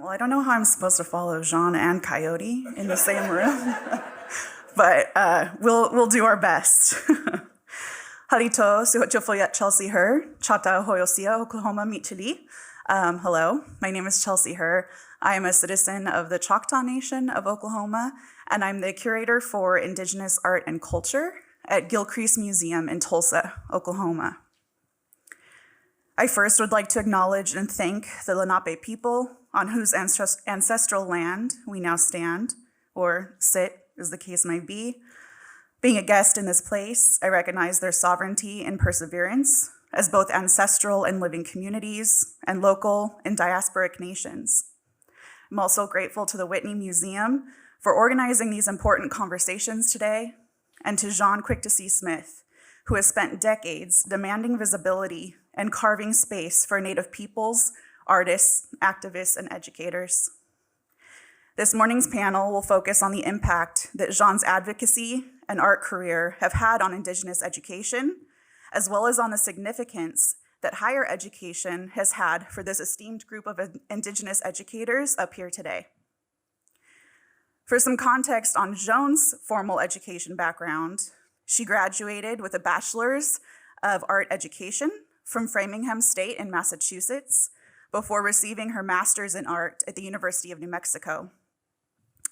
Well, I don't know how I'm supposed to follow Jean and Coyote in the same room, but we'll do our best. Harito suhochofoyat Chelsea Her, Chata Hoyosia, Oklahoma Michili. Hello, my name is Chelsea Her. I am a citizen of the Choctaw Nation of Oklahoma, and I'm the curator for Indigenous art and culture at Gilcrease Museum in Tulsa, Oklahoma. I first would like to acknowledge and thank the Lenape people on whose ancestral land we now stand, or sit, as the case might be. Being a guest in this place, I recognize their sovereignty and perseverance as both ancestral and living communities and local and diasporic nations. I'm also grateful to the Whitney Museum for organizing these important conversations today, and to Jaune Quick-to-See-Smith, who has spent decades demanding visibility and carving space for Native peoples, artists, activists, and educators. This morning's panel will focus on the impact that Jaune's advocacy and art career have had on Indigenous education, as well as on the significance that higher education has had for this esteemed group of Indigenous educators up here today. For some context on Jaune's formal education background, she graduated with a bachelor's of art education from Framingham State in Massachusetts before receiving her master's in art at the University of New Mexico.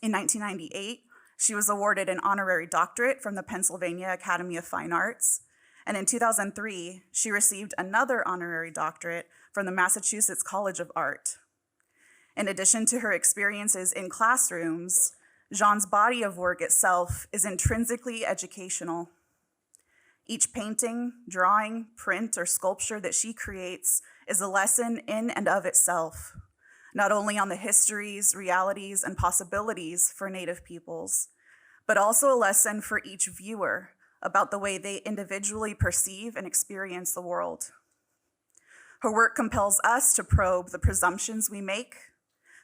In 1998, she was awarded an honorary doctorate from the Pennsylvania Academy of Fine Arts, and in 2003, she received another honorary doctorate from the Massachusetts College of Art. In addition to her experiences in classrooms, Jaune's body of work itself is intrinsically educational. Each painting, drawing, print, or sculpture that she creates is a lesson in and of itself, not only on the histories, realities, and possibilities for Native peoples, but also a lesson for each viewer about the way they individually perceive and experience the world. Her work compels us to probe the presumptions we make,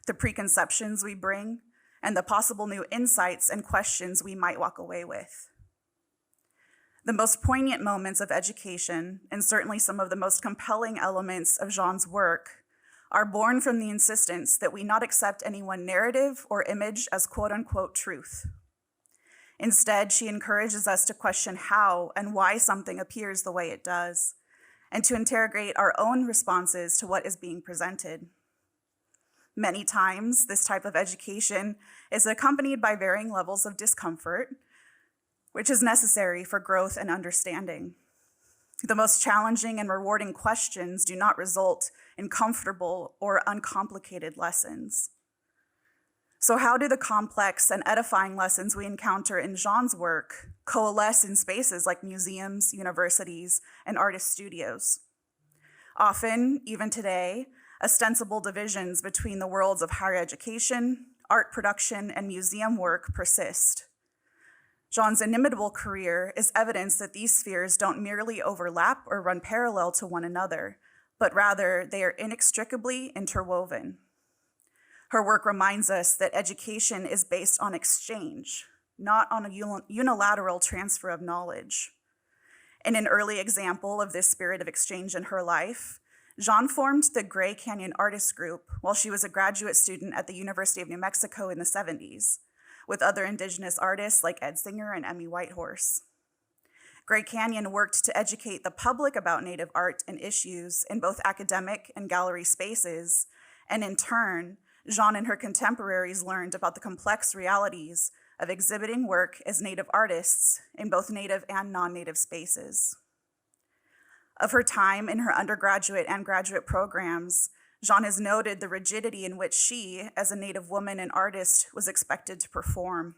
the preconceptions we bring, and the possible new insights and questions we might walk away with. The most poignant moments of education, and certainly some of the most compelling elements of Jaune's work, are born from the insistence that we not accept any one narrative or image as quote-unquote truth. Instead, she encourages us to question how and why something appears the way it does, and to interrogate our own responses to what is being presented. Many times, this type of education is accompanied by varying levels of discomfort, which is necessary for growth and understanding. The most challenging and rewarding questions do not result in comfortable or uncomplicated lessons. So how do the complex and edifying lessons we encounter in Jaune's work coalesce in spaces like museums, universities, and artist studios? Often, even today, ostensible divisions between the worlds of higher education, art production, and museum work persist. Jaune's inimitable career is evidence that these spheres don't merely overlap or run parallel to one another, but rather they are inextricably interwoven. Her work reminds us that education is based on exchange, not on a unilateral transfer of knowledge. In an early example of this spirit of exchange in her life, Jaune formed the Gray Canyon Artist Group while she was a graduate student at the University of New Mexico in the 70s, with other Indigenous artists like Ed Singer and Emmy Whitehorse. Gray Canyon worked to educate the public about Native art and issues in both academic and gallery spaces, and in turn, Jaune and her contemporaries learned about the complex realities of exhibiting work as Native artists in both Native and non-Native spaces. Of her time in her undergraduate and graduate programs, Jaune has noted the rigidity in which she, as a Native woman and artist, was expected to perform.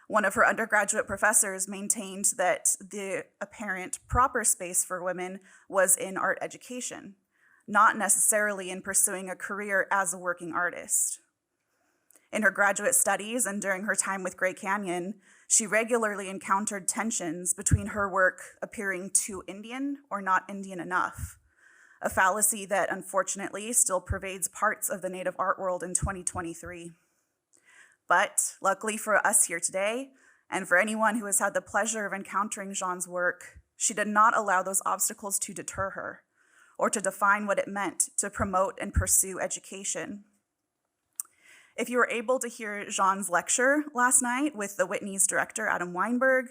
One of her undergraduate professors maintained that the apparent proper space for women was in art education, not necessarily in pursuing a career as a working artist. In her graduate studies and during her time with Gray Canyon, she regularly encountered tensions between her work appearing too Indian or not Indian enough, a fallacy that unfortunately still pervades parts of the Native art world in 2023. But luckily for us here today, and for anyone who has had the pleasure of encountering Jaune's work, she did not allow those obstacles to deter her or to define what it meant to promote and pursue education. If you were able to hear Jean's lecture last night with the Whitney's director, Adam Weinberg,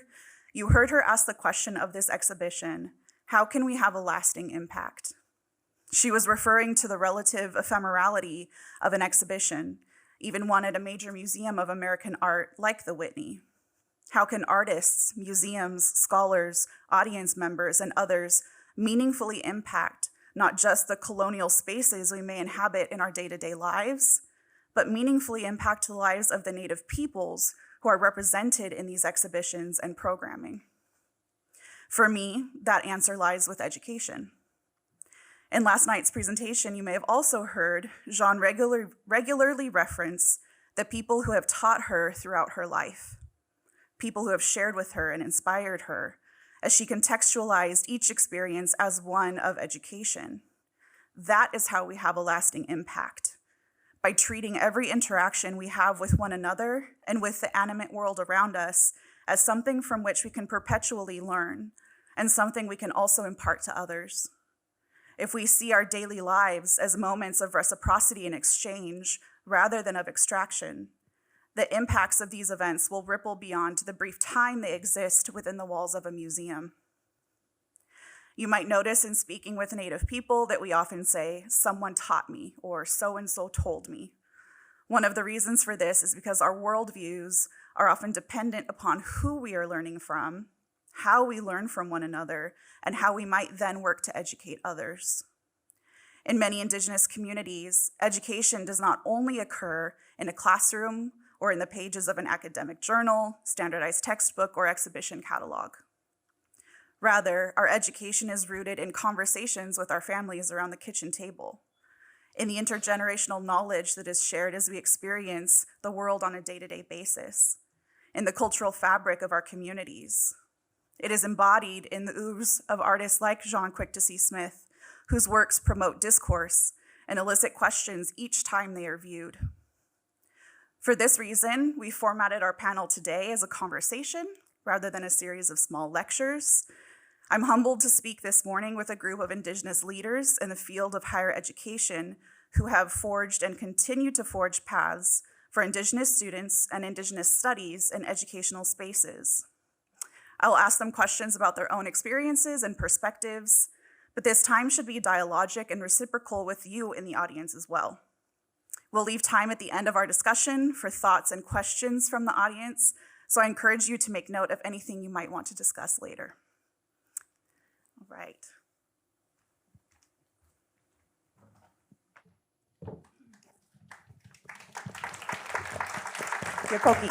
you heard her ask the question of this exhibition, how can we have a lasting impact? She was referring to the relative ephemerality of an exhibition, even one at a major museum of American art like the Whitney. How can artists, museums, scholars, audience members, and others meaningfully impact not just the colonial spaces we may inhabit in our day-to-day lives, but meaningfully impact the lives of the Native peoples who are represented in these exhibitions and programming? For me, that answer lies with education. In last night's presentation, you may have also heard Jean regularly reference the people who have taught her throughout her life, people who have shared with her and inspired her, as she contextualized each experience as one of education. That is how we have a lasting impact, by treating every interaction we have with one another and with the animate world around us as something from which we can perpetually learn and something we can also impart to others. If we see our daily lives as moments of reciprocity and exchange rather than of extraction, the impacts of these events will ripple beyond the brief time they exist within the walls of a museum. You might notice in speaking with Native people that we often say, someone taught me, or so-and-so told me. One of the reasons for this is because our worldviews are often dependent upon who we are learning from, how we learn from one another, and how we might then work to educate others. In many Indigenous communities, education does not only occur in a classroom or in the pages of an academic journal, standardized textbook, or exhibition catalog. Rather, our education is rooted in conversations with our families around the kitchen table, in the intergenerational knowledge that is shared as we experience the world on a day-to-day basis, in the cultural fabric of our communities. It is embodied in the oeuvres of artists like Jaune Quick-to-See-Smith, whose works promote discourse and elicit questions each time they are viewed. For this reason, we formatted our panel today as a conversation rather than a series of small lectures. I'm humbled to speak this morning with a group of Indigenous leaders in the field of higher education who have forged and continue to forge paths for Indigenous students and Indigenous studies in educational spaces. I'll ask them questions about their own experiences and perspectives, but this time should be dialogic and reciprocal with you in the audience as well. We'll leave time at the end of our discussion for thoughts and questions from the audience, so I encourage you to make note of anything you might want to discuss later. All right. Cherokee.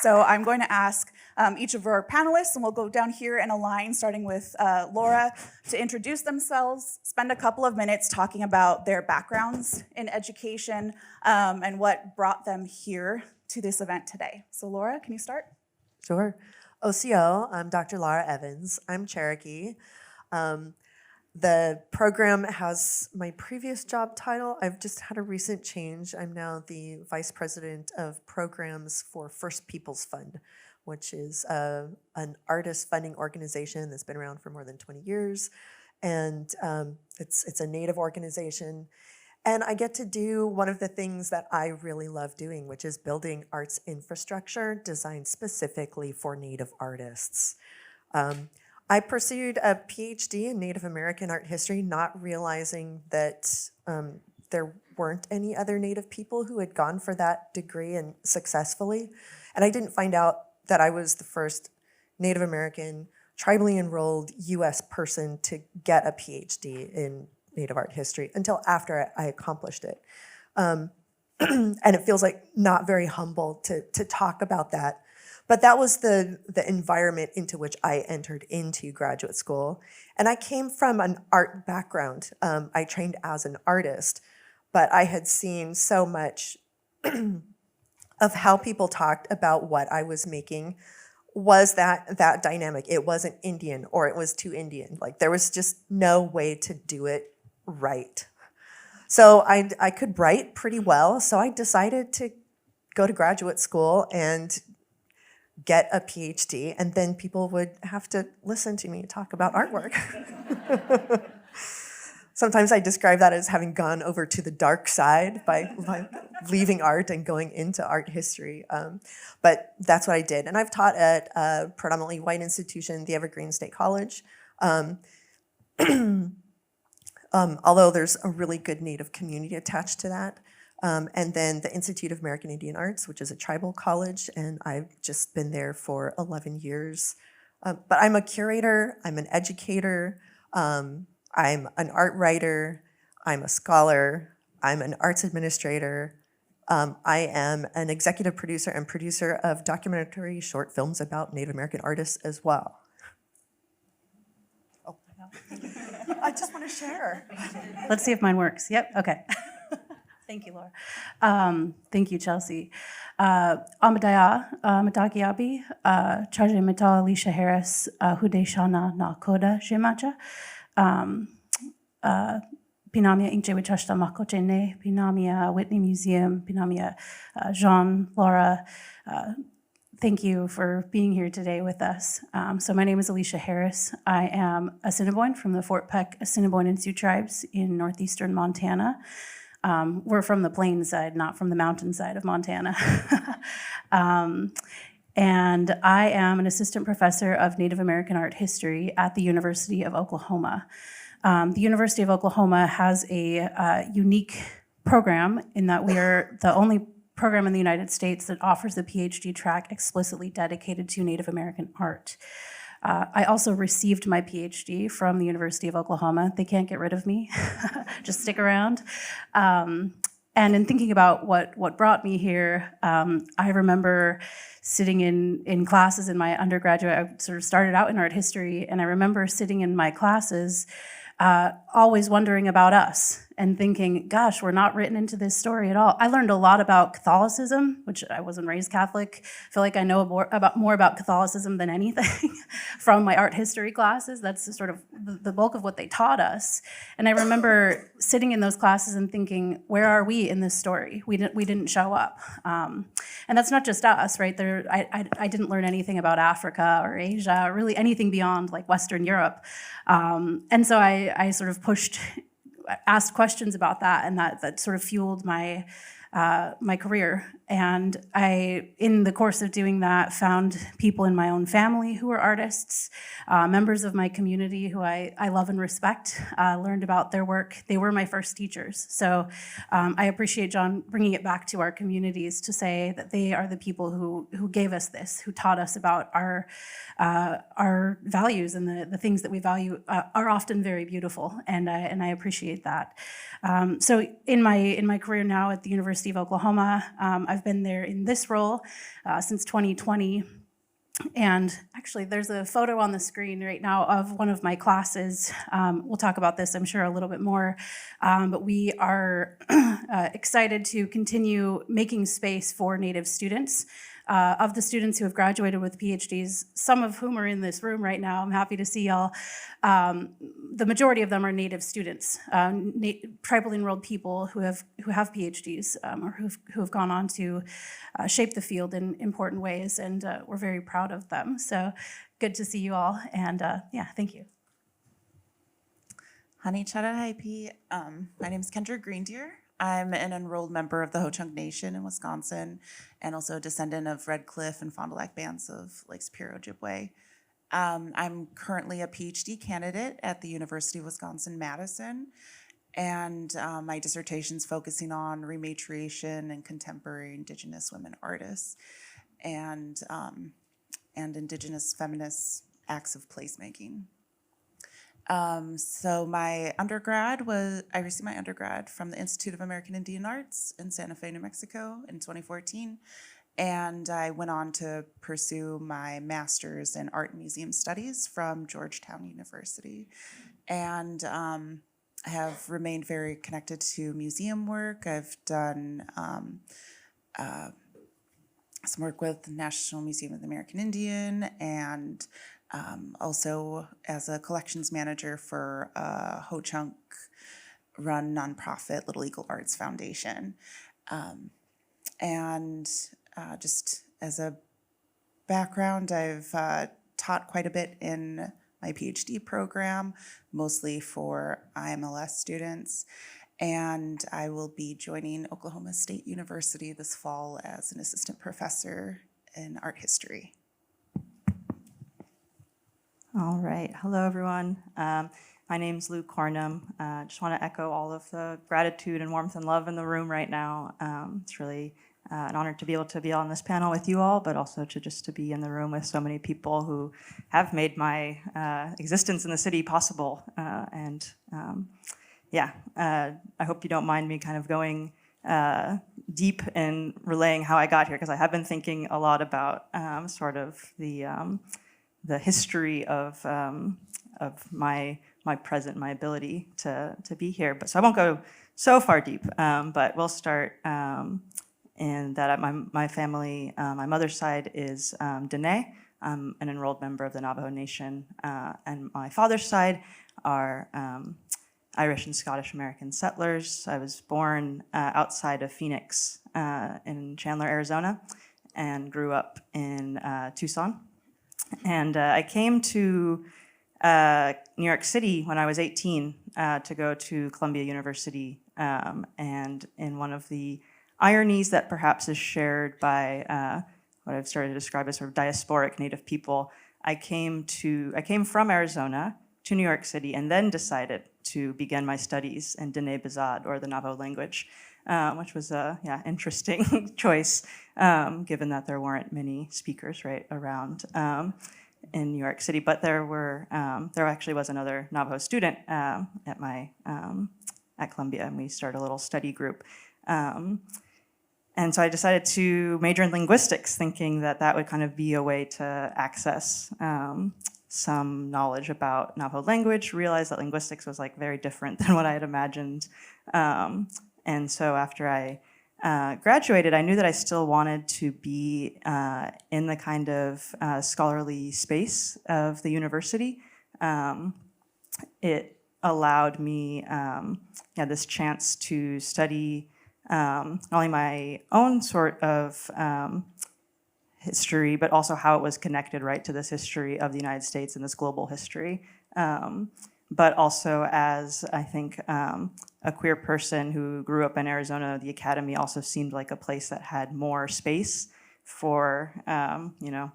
So I'm going to ask each of our panelists, and we'll go down here in a line, starting with Lara, to introduce themselves, spend a couple of minutes talking about their backgrounds in education and what brought them here to this event today. So Lara, can you start? Sure. OCO, I'm Dr. Lara Evans. I'm Cherokee. The program has my previous job title. I've just had a recent change. I'm now the Vice President of Programs for First Peoples Fund, which is an artist funding organization that's been around for more than 20 years. And it's a Native organization. And I get to do one of the things that I really love doing, which is building arts infrastructure designed specifically for Native artists. I pursued a Ph.D. in Native American art history, not realizing that there weren't any other Native people who had gone for that degree and successfully. And I didn't find out that I was the first Native American, tribally enrolled U.S. person to get a Ph.D. in Native art history until after I accomplished it. And it feels like not very humble to talk about that. But that was the environment into which I entered into graduate school. And I came from an art background. I trained as an artist, but I had seen so much of how people talked about what I was making was that dynamic. It wasn't Indian or it was too Indian. Like there was just no way to do it right. So I could write pretty well. So I decided to go to graduate school and get a PhD, and then people would have to listen to me talk about artwork. Sometimes I describe that as having gone over to the dark side by leaving art and going into art history. But that's what I did. And I've taught at a predominantly white institution, the Evergreen State College. Although there's a really good Native community attached to that. And then the Institute of American Indian Arts, which is a tribal college, and I've just been there for 11 years. But I'm a curator, I'm an educator, I'm an art writer, I'm a scholar, I'm an arts administrator, I am an executive producer and producer of documentary short films about Native American artists as well. Oh, I just want to share. Let's see if mine works. Yep, okay. Thank you, Laura. Thank you, Chelsea. Amadaya, Matagiabi, Chaje Meta Alicia Harris, Hude Shana Na Koda Jimacha, Pinamia Inche Wichashta Makochene, Pinamia Whitney Museum, Pinamia Jean, Lara. Thank you for being here today with us. So my name is Alicia Harris. I am a Assiniboine from the Fort Peck Assiniboine and Sioux tribes in northeastern Montana. We're from the plains side, not from the mountain side of Montana. And I am an assistant professor of Native American art history at the University of Oklahoma. The University of Oklahoma has a unique program in that we are the only program in the United States that offers the Ph.D. track explicitly dedicated to Native American art. I also received my PhD from the University of Oklahoma. They can't get rid of me. Just stick around. And in thinking about what brought me here, I remember sitting in classes in my undergraduate. I sort of started out in art history, and I remember sitting in my classes always wondering about us and thinking, gosh, we're not written into this story at all. I learned a lot about Catholicism, which I wasn't raised Catholic. I feel like I know more about Catholicism than anything from my art history classes. That's sort of the bulk of what they taught us. And I remember sitting in those classes and thinking, where are we in this story? We didn't show up. And that's not just us, right? I didn't learn anything about Africa or Asia, or really anything beyond like Western Europe. And so I sort of asked questions about that, and that sort of fueled my career. And I, in the course of doing that, found people in my own family who were artists, members of my community who I love and respect, learned about their work. They were my first teachers. So I appreciate John bringing it back to our communities to say that they are the people who gave us this, who taught us about our values, and the things that we value are often very beautiful, and I appreciate that. So in my career now at the University of Oklahoma, I've been there in this role since 2020. And actually, there's a photo on the screen right now of one of my classes. We'll talk about this, I'm sure, a little bit more. But we are excited to continue making space for Native students. Of the students who have graduated with PhDs, some of whom are in this room right now, I'm happy to see y'all. The majority of them are Native students, tribally enrolled people who have PhDs or who have gone on to shape the field in important ways, and we're very proud of them. So good to see you all, and yeah, thank you. Hani Chara Haipi. My name is Kendra Greendeer. I'm an enrolled member of the Ho-Chunk Nation in Wisconsin, and also a descendant of Red Cliff and Fond du Lac bands of Lake Superior, Ojibwe. I'm currently a PhD candidate at the University of Wisconsin-Madison, and my dissertation's focusing on rematriation and contemporary Indigenous women artists, and Indigenous feminist acts of placemaking. So my undergrad I received my undergrad from the Institute of American Indian Arts in Santa Fe, New Mexico in 2014. And I went on to pursue my master's in art and museum studies from Georgetown University. And I have remained very connected to museum work. I've done some work with the National Museum of the American Indian, and also as a collections manager for a Ho-Chunk run nonprofit Little Eagle Arts Foundation. Just as a background, I've taught quite a bit in my PhD program, mostly for IMLS students. And I will be joining Oklahoma State University this fall as an assistant professor in art history. All right. Hello, everyone. My name's Lou Cornum. Just want to echo all of the gratitude and warmth and love in the room right now. It's really an honor to be able to be on this panel with you all, but also to be in the room with so many people who have made my existence in the city possible. I hope you don't mind me kind of going deep in relaying how I got here, because I have been thinking a lot about sort of the history of my present, my ability to be here. But so I won't go so far deep, but we'll start in that my family, my mother's side is Dene. I'm an enrolled member of the Navajo Nation, and my father's side are Irish and Scottish American settlers. I was born outside of Phoenix in Chandler, Arizona, and grew up in Tucson. And I came to New York City when I was 18 to go to Columbia University. And in one of the ironies that perhaps is shared by what I've started to describe as sort of diasporic Native people, I came from Arizona to New York City and then decided to begin my studies in Dene Bizad, or the Navajo language, which was a interesting choice, given that there weren't many speakers right around in New York City. But there actually was another Navajo student at Columbia, and we started a little study group. And so I decided to major in linguistics, thinking that would kind of be a way to access some knowledge about Navajo language, realized that linguistics was like very different than what I had imagined. And so after I graduated, I knew that I still wanted to be in the kind of scholarly space of the university. It allowed me this chance to study not only my own sort of history, but also how it was connected right to this history of the United States and this global history. But also as, I think, a queer person who grew up in Arizona, the academy also seemed like a place that had more space for, the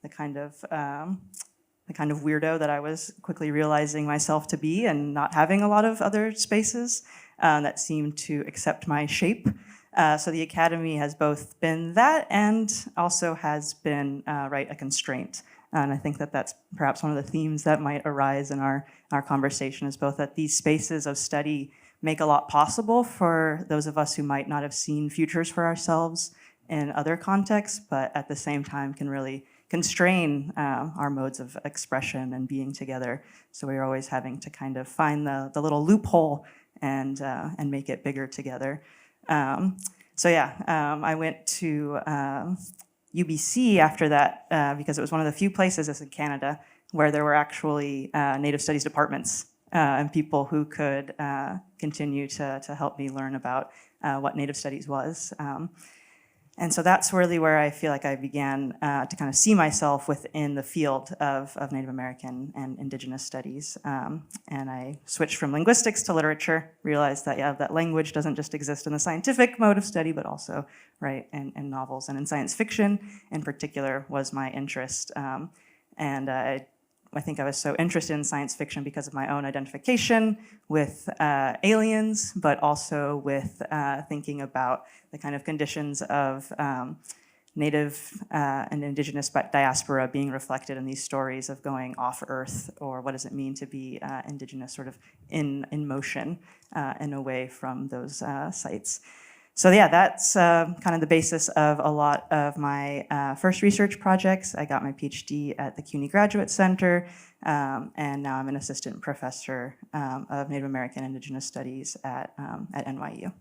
kind of weirdo that I was quickly realizing myself to be, and not having a lot of other spaces that seemed to accept my shape. So the academy has both been that and also has been a constraint. And I think that that's perhaps one of the themes that might arise in our conversation, is both that these spaces of study make a lot possible for those of us who might not have seen futures for ourselves in other contexts, but at the same time can really constrain our modes of expression and being together. So we're always having to kind of find the little loophole and make it bigger together. I went to UBC after that because it was one of the few places in Canada where there were actually Native Studies departments and people who could continue to help me learn about what Native Studies was. And so that's really where I feel like I began to kind of see myself within the field of Native American and Indigenous studies. And I switched from linguistics to literature, realized that, that language doesn't just exist in the scientific mode of study, but also in novels and in science fiction in particular was my interest. I think I was so interested in science fiction because of my own identification with aliens, but also with thinking about the kind of conditions of Native and Indigenous diaspora being reflected in these stories of going off Earth, or what does it mean to be Indigenous sort of in motion and away from those sites. So yeah, that's kind of the basis of a lot of my first research projects. I got my Ph.D. at the CUNY Graduate Center, and now I'm an assistant professor of Native American Indigenous Studies at NYU.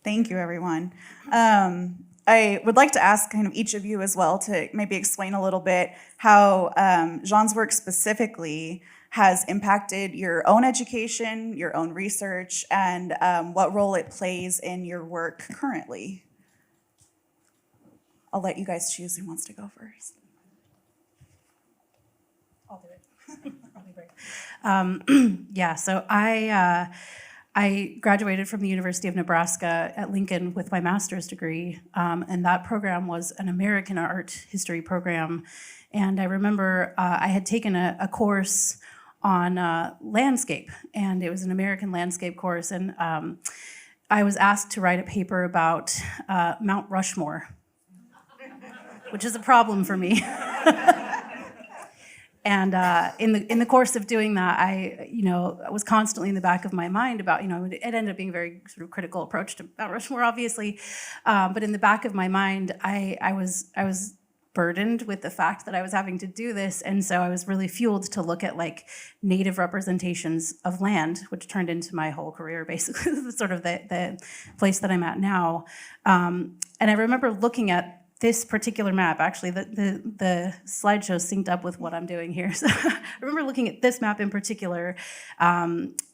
Thank you, everyone. I would like to ask kind of each of you as well to maybe explain a little bit how Jaune's work specifically has impacted your own education, your own research, and what role it plays in your work currently. I'll let you guys choose who wants to go first. Yeah, so I graduated from the University of Nebraska at Lincoln with my master's degree, and that program was an American art history program. And I remember I had taken a course on landscape, and it was an American landscape course, and I was asked to write a paper about Mount Rushmore, which is a problem for me. And in the course of doing that, I was constantly in the back of my mind about, it ended up being a very sort of critical approach to Mount Rushmore, obviously, but in the back of my mind, I was burdened with the fact that I was having to do this, and so I was really fueled to look at like Native representations of land, which turned into my whole career, basically, sort of the place that I'm at now. And I remember looking at this particular map, actually, the slideshow synced up with what I'm doing here. So I remember looking at this map in particular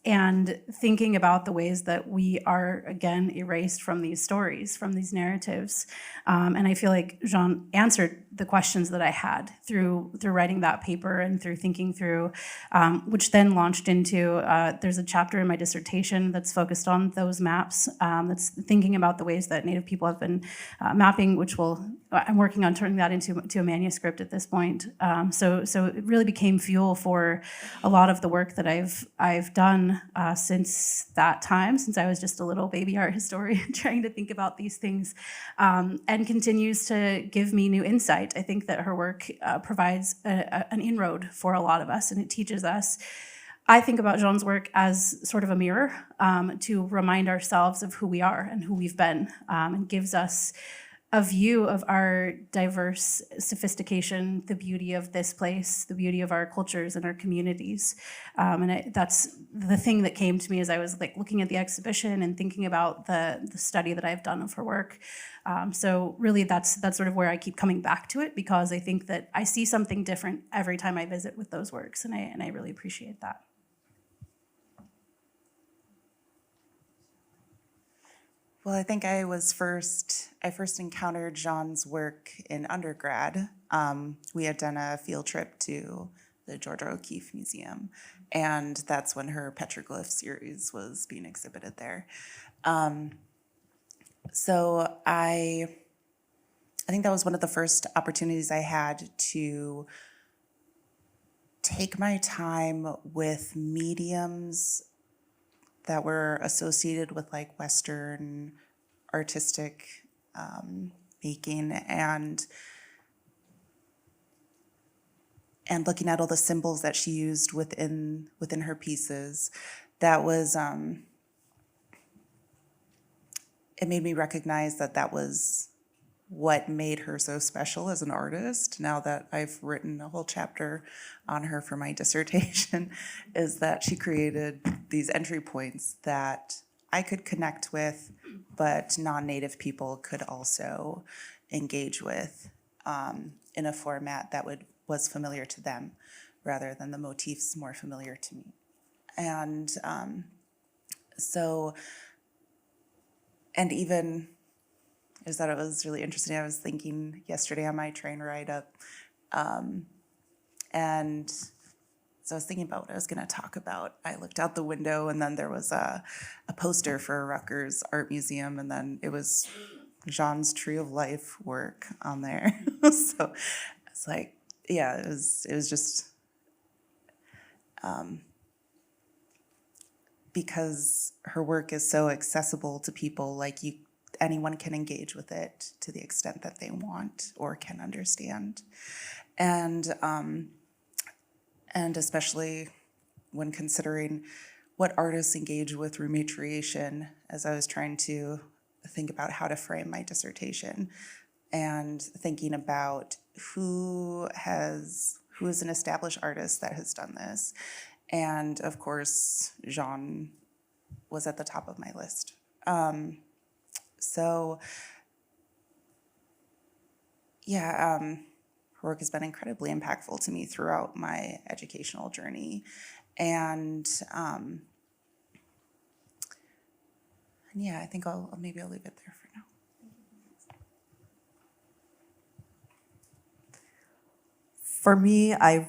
and thinking about the ways that we are, again, erased from these stories, from these narratives. And I feel like Jaune answered the questions that I had through writing that paper and through thinking through, which then launched into, there's a chapter in my dissertation that's focused on those maps, that's thinking about the ways that Native people have been mapping, which I'm working on turning that into a manuscript at this point. So it really became fuel for a lot of the work that I've done since that time, since I was just a little baby art historian trying to think about these things, and continues to give me new insight. I think that her work provides an inroad for a lot of us, and it teaches us. I think about Jaune's work as sort of a mirror to remind ourselves of who we are and who we've been, and gives us a view of our diverse sophistication, the beauty of this place, the beauty of our cultures and our communities. That's the thing that came to me as I was like looking at the exhibition and thinking about the study that I've done of her work. So really that's sort of where I keep coming back to it, because I think that I see something different every time I visit with those works, and I really appreciate that. Well, I think I first encountered Jaune's work in undergrad. We had done a field trip to the Georgia O'Keeffe Museum, and that's when her petroglyph series was being exhibited there. So I think that was one of the first opportunities I had to take my time with mediums that were associated with like Western artistic making, and looking at all the symbols that she used within her pieces. That was it made me recognize that was what made her so special as an artist. Now that I've written a whole chapter on her for my dissertation, is that she created these entry points that I could connect with, but non-Native people could also engage with in a format that was familiar to them, rather than the motifs more familiar to me. And even is that it was really interesting. I was thinking yesterday on my train ride up, and so I was thinking about what I was going to talk about. I looked out the window, and then there was a poster for Rutgers Art Museum, and then it was Jaune's Tree of Life work on there. So it's like, yeah, it was just because her work is so accessible to people, like anyone can engage with it to the extent that they want or can understand. And especially when considering what artists engage with rematriation, as I was trying to think about how to frame my dissertation, and thinking about who is an established artist that has done this. And of course, Jaune was at the top of my list. So, yeah, her work has been incredibly impactful to me throughout my educational journey. And yeah, I think I'll leave it there for now. For me, I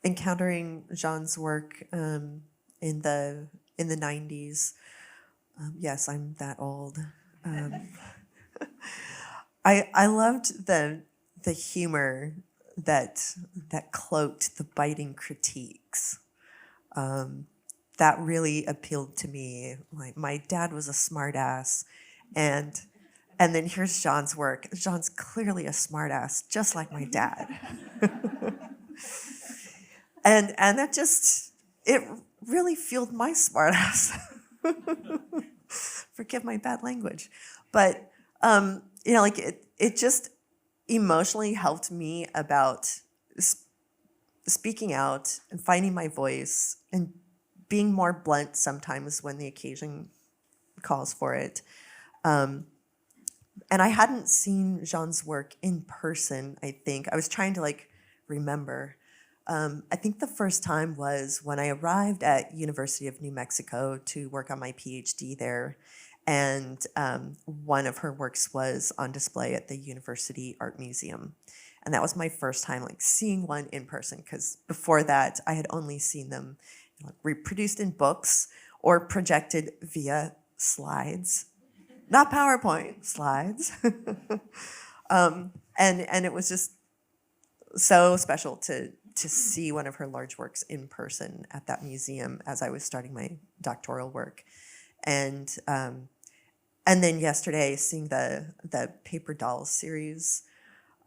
encountering Jaune's work in the 90s. Yes, I'm that old. I loved the humor that cloaked the biting critiques. That really appealed to me. Like, my dad was a smartass, and then here's Jaune's work. Jaune's clearly a smartass, just like my dad. and that just, it really fueled my smartass. Forgive my bad language, but like it just emotionally helped me about speaking out and finding my voice and being more blunt sometimes when the occasion calls for it. And I hadn't seen Jaune's work in person, I think. I was trying to remember. I think the first time was when I arrived at University of New Mexico to work on my Ph.D. there. And one of her works was on display at the University Art Museum. And that was my first time seeing one in person, because before that I had only seen them reproduced in books or projected via slides, not PowerPoint, slides. And it was just so special to see one of her large works in person at that museum as I was starting my doctoral work. And then yesterday, seeing the Paper Dolls series,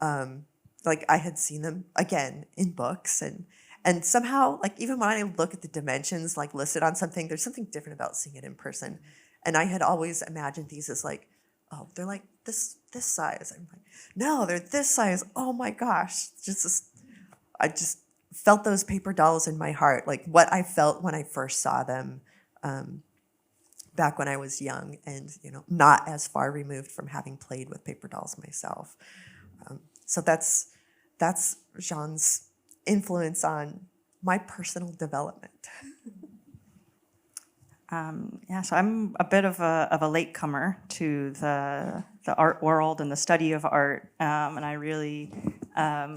I had seen them again in books, and somehow, even when I look at the dimensions listed on something, there's something different about seeing it in person. And I had always imagined these as oh, they're this size. I'm no, they're this size. Oh my gosh, I just felt those paper dolls in my heart, what I felt when I first saw them. Back when I was young and not as far removed from having played with paper dolls myself. So that's Jaune's influence on my personal development. So I'm a bit of a latecomer to the art world and the study of art, and I really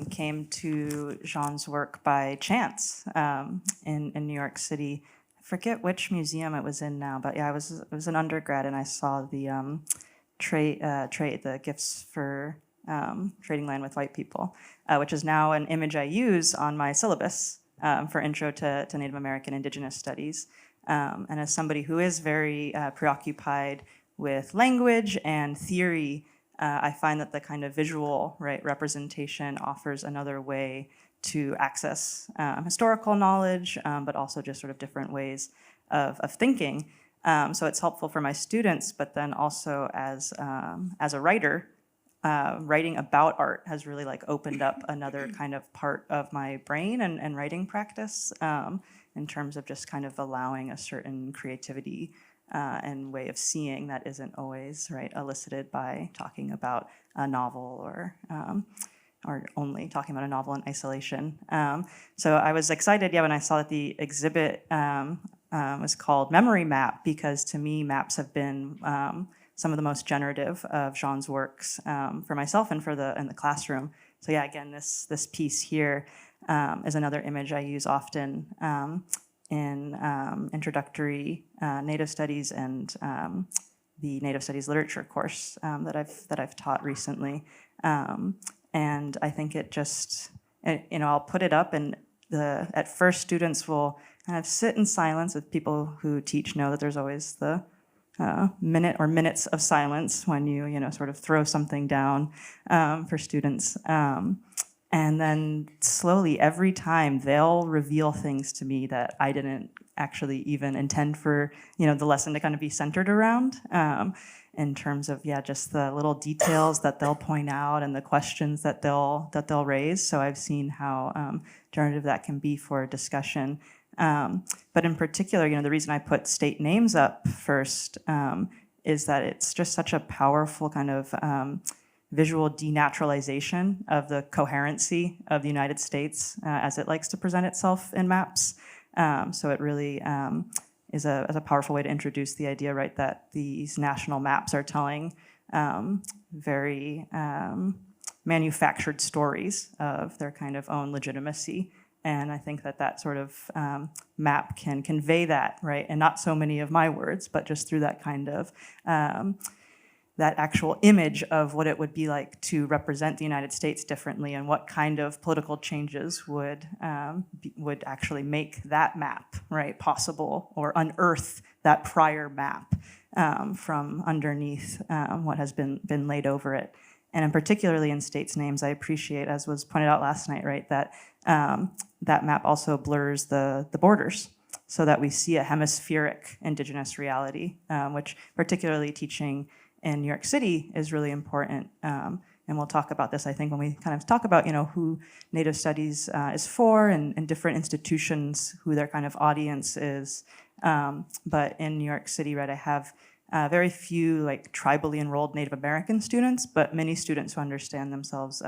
came to Jaune's work by chance in New York City. Forget which museum it was in now, but yeah, I was an undergrad, and I saw the the gifts for trading land with white people, which is now an image I use on my syllabus for Intro to Native American Indigenous Studies. And as somebody who is very preoccupied with language and theory, I find that the kind of visual representation offers another way to access historical knowledge, but also just sort of different ways of thinking. So it's helpful for my students, but then also as a writer, writing about art has really opened up another kind of part of my brain and writing practice in terms of just kind of allowing a certain creativity and way of seeing that isn't always elicited by talking about a novel or only talking about a novel in isolation. So I was excited, when I saw that the exhibit was called Memory Map, because to me, maps have been some of the most generative of Jaune's works for myself and in the classroom. So yeah, again, this piece here is another image I use often in introductory Native Studies and the Native Studies literature course that I've taught recently. And I think it just, I'll put it up, and at first students will kind of sit in silence. With people who teach know that there's always the minute or minutes of silence when you sort of throw something down for students. And then slowly, every time, they'll reveal things to me that I didn't actually even intend for the lesson to kind of be centered around. In terms of just the little details that they'll point out and the questions that they'll raise. So I've seen how generative that can be for discussion. But in particular, the reason I put state names up first is that it's just such a powerful kind of visual denaturalization of the coherency of the United States as it likes to present itself in maps. So it really is a powerful way to introduce the idea, that these national maps are telling very manufactured stories of their kind of own legitimacy And I think that sort of map can convey that, right? And not so many of my words, but just through that kind of that actual image of what it would be like to represent the United States differently, and what kind of political changes would actually make that map, right, possible, or unearth that prior map from underneath what has been laid over it. And particularly in states' names, I appreciate, as was pointed out last night, right, that that map also blurs the borders, so that we see a hemispheric Indigenous reality, which particularly teaching in New York City is really important. And we'll talk about this, I think, when we kind of talk about, who Native Studies is for, and different institutions, who their kind of audience is. But in New York City, right, I have very few like tribally enrolled Native American students, but many students who understand themselves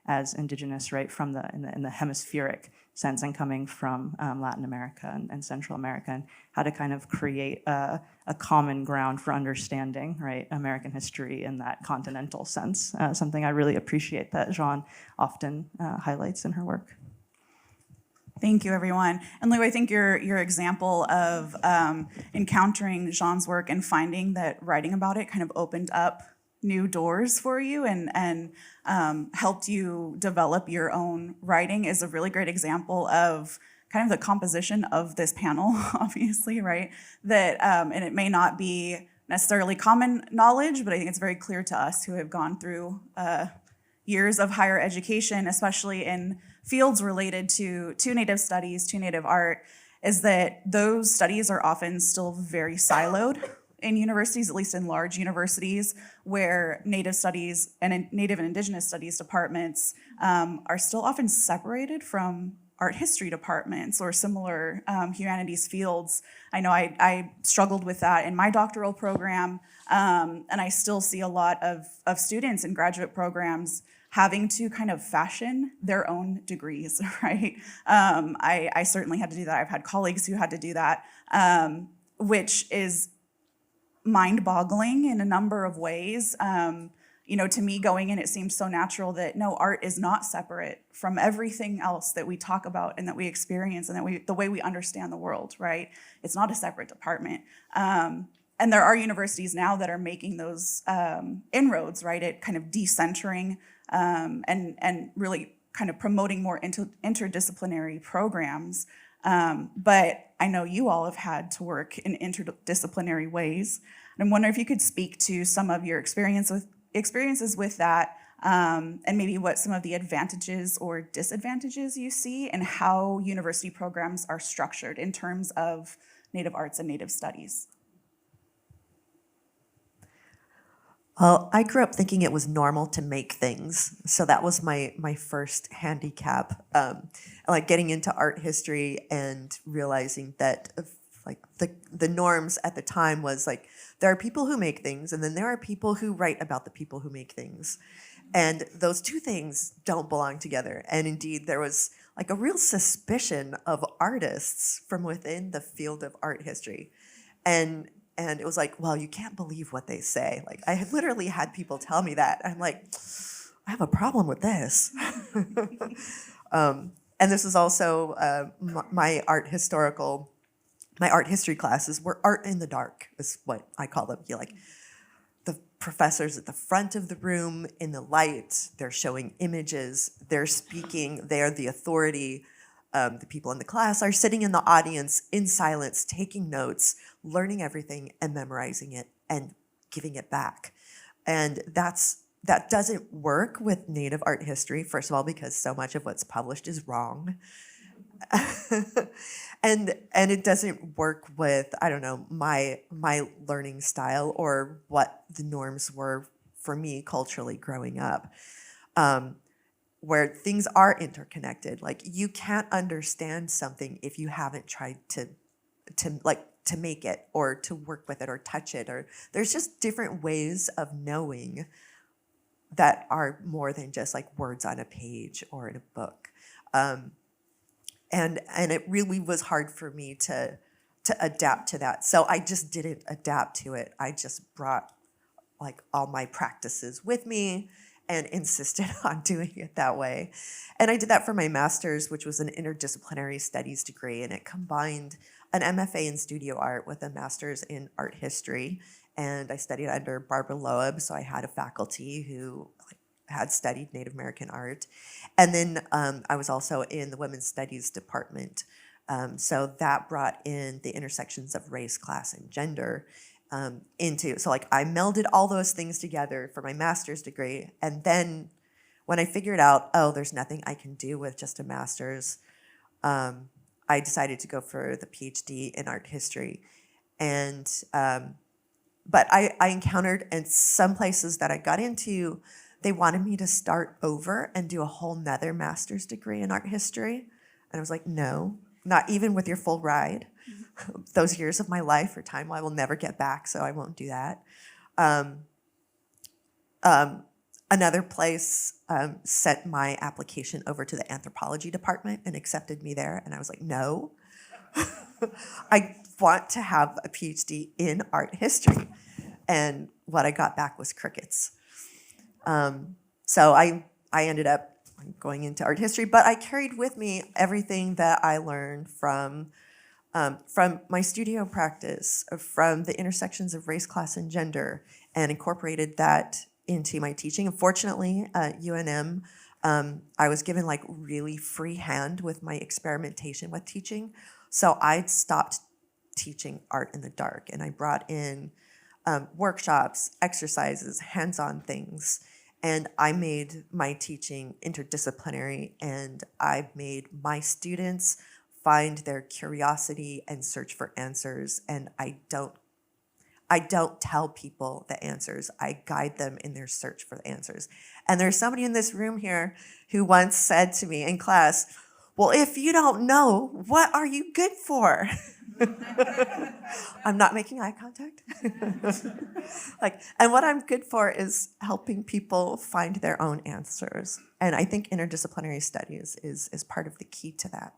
as Indigenous, right, from in the hemispheric sense, and coming from Latin America and Central America, and how to kind of create a common ground for understanding, right, American history in that continental sense. Something I really appreciate that Jaune often highlights in her work. Thank you, everyone. And Lou, I think your example of encountering Jaune's work and finding that writing about it kind of opened up new doors for you and helped you develop your own writing is a really great example of kind of the composition of this panel, obviously, right? That, and it may not be necessarily common knowledge, but I think it's very clear to us who have gone through years of higher education, especially in fields related to Native studies, to Native art, is that those studies are often still very siloed in universities, at least in large universities, where Native studies and Native and Indigenous studies departments are still often separated from art history departments or similar humanities fields. I know I struggled with that in my doctoral program, and I still see a lot of students in graduate programs having to kind of fashion their own degrees, right? I certainly had to do that. I've had colleagues who had to do that, which is mind-boggling in a number of ways. To me, going in, it seemed so natural that no, art is not separate from everything else that we talk about and that we experience and that the way we understand the world, right? It's not a separate department. And there are universities now that are making those inroads, right, at kind of decentering and really kind of promoting more interdisciplinary programs. But I know you all have had to work in interdisciplinary ways. And I'm wondering if you could speak to some of your experiences with that, and maybe what some of the advantages or disadvantages you see, and how university programs are structured in terms of Native arts and Native studies. Well, I grew up thinking it was normal to make things, so that was my first handicap. Like getting into art history and realizing that like the norms at the time was like there are people who make things, and then there are people who write about the people who make things, and those two things don't belong together. And indeed, there was like a real suspicion of artists from within the field of art history, and it was like, well, you can't believe what they say. Like, I had literally had people tell me that. I'm like, I have a problem with this. And this is also my art history classes were art in the dark, is what I call them. You like the professors at the front of the room in the light, they're showing images, they're speaking, they're the authority. The people in the class are sitting in the audience in silence, taking notes, learning everything and memorizing it and giving it back. And that doesn't work with Native art history, first of all, because so much of what's published is wrong. and it doesn't work with, I don't know, my learning style or what the norms were for me culturally growing up. Where things are interconnected. Like, you can't understand something if you haven't tried to make it or to work with it or touch it, or there's just different ways of knowing that are more than just like words on a page or in a book. And it really was hard for me to adapt to that. So I just didn't adapt to it. I just brought like all my practices with me and insisted on doing it that way. And I did that for my master's, which was an interdisciplinary studies degree, and it combined an MFA in studio art with a master's in art history. And I studied under Barbara Loeb, so I had a faculty who had studied Native American art. And then I was also in the women's studies department. So that brought in the intersections of race, class, and gender so like I melded all those things together for my master's degree. And then when I figured out, oh, there's nothing I can do with just a master's, I decided to go for the Ph.D. in art history. And but I encountered in some places that I got into, they wanted me to start over and do a whole nother master's degree in art history. And I was like, no, not even with your full ride. Those years of my life or time I will never get back, so I won't do that. Another place sent my application over to the anthropology department and accepted me there. And I was like, no, I want to have a PhD in art history. And what I got back was crickets. So I ended up going into art history, but I carried with me everything that I learned from my studio practice, from the intersections of race, class, and gender, and incorporated that into my teaching. Unfortunately, at UNM, I was given like really free hand with my experimentation with teaching. So I stopped teaching art in the dark, and I brought in workshops, exercises, hands-on things, and I made my teaching interdisciplinary, and I made my students find their curiosity and search for answers. And I don't tell people the answers. I guide them in their search for the answers. And there's somebody in this room here who once said to me in class, well, if you don't know, what are you good for? I'm not making eye contact. And what I'm good for is helping people find their own answers. And I think interdisciplinary studies is part of the key to that.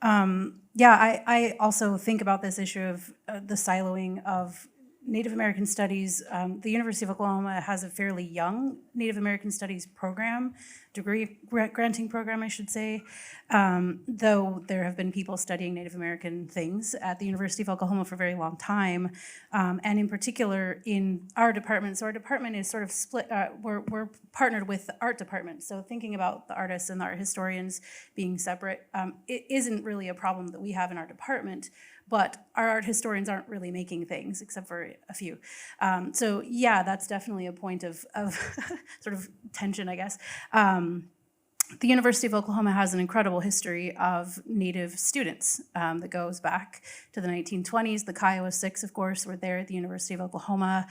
I also think about this issue of the siloing of Native American studies. The University of Oklahoma has a fairly young Native American studies program, degree granting program, I should say, though there have been people studying Native American things at the University of Oklahoma for a very long time, and in particular in our department. So our department is sort of split, we're partnered with the art department. So thinking about the artists and the art historians being separate, it isn't really a problem that we have in our department, but our art historians aren't really making things except for a few. So yeah, that's definitely a point of sort of tension, I guess. The University of Oklahoma has an incredible history of Native students that goes back to the 1920s. The Kiowa Six, of course, were there at the University of Oklahoma,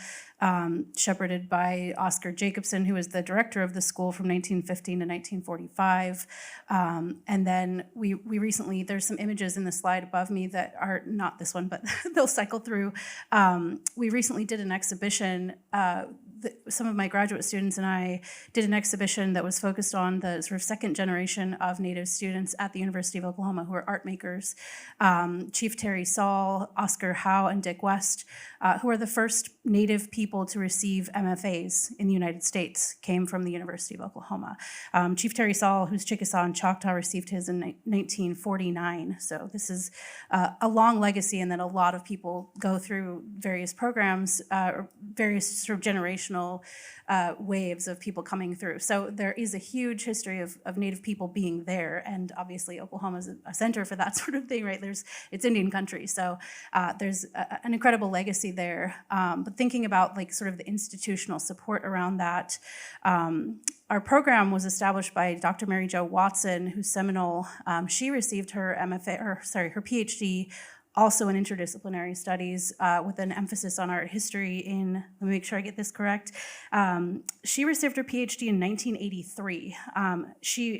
shepherded by Oscar Jacobson, who was the director of the school from 1915 to 1945. And then we recently, there's some images in the slide above me that are not this one, but they'll cycle through. We recently did an exhibition. Some of my graduate students and I did an exhibition that was focused on the sort of second generation of Native students at the University of Oklahoma who are art makers. Chief Terry Saul, Oscar Howe, and Dick West, who are the first Native people to receive MFAs in the United States, came from the University of Oklahoma. Chief Terry Saul, who's Chickasaw and Choctaw, received his in 1949. So this is a long legacy, and then a lot of people go through various programs, or various sort of generational waves of people coming through. So there is a huge history of Native people being there, and obviously Oklahoma is a center for that sort of thing, right? It's Indian country, so there's an incredible legacy there. But thinking about like sort of the institutional support around that, our program was established by Dr. Mary Jo Watson, who's seminal. She received her her PhD also in interdisciplinary studies with an emphasis on art history in, let me make sure I get this correct. She received her PhD in 1983.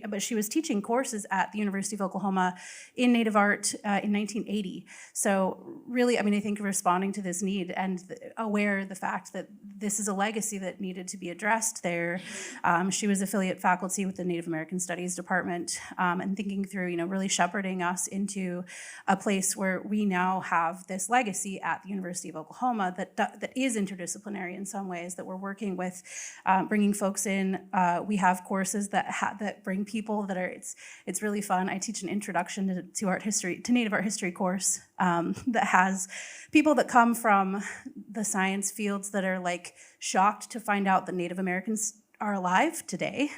But she was teaching courses at the University of Oklahoma in Native art in 1980. So really, I mean, I think responding to this need and aware of the fact that this is a legacy that needed to be addressed there. She was affiliate faculty with the Native American Studies Department, and thinking through, really shepherding us into a place where we we now have this legacy at the University of Oklahoma that is interdisciplinary in some ways, that we're working with, bringing folks in. We have courses that bring people that are, it's really fun. I teach an introduction to art history, to Native art history course that has people that come from the science fields that are like shocked to find out that Native Americans are alive today.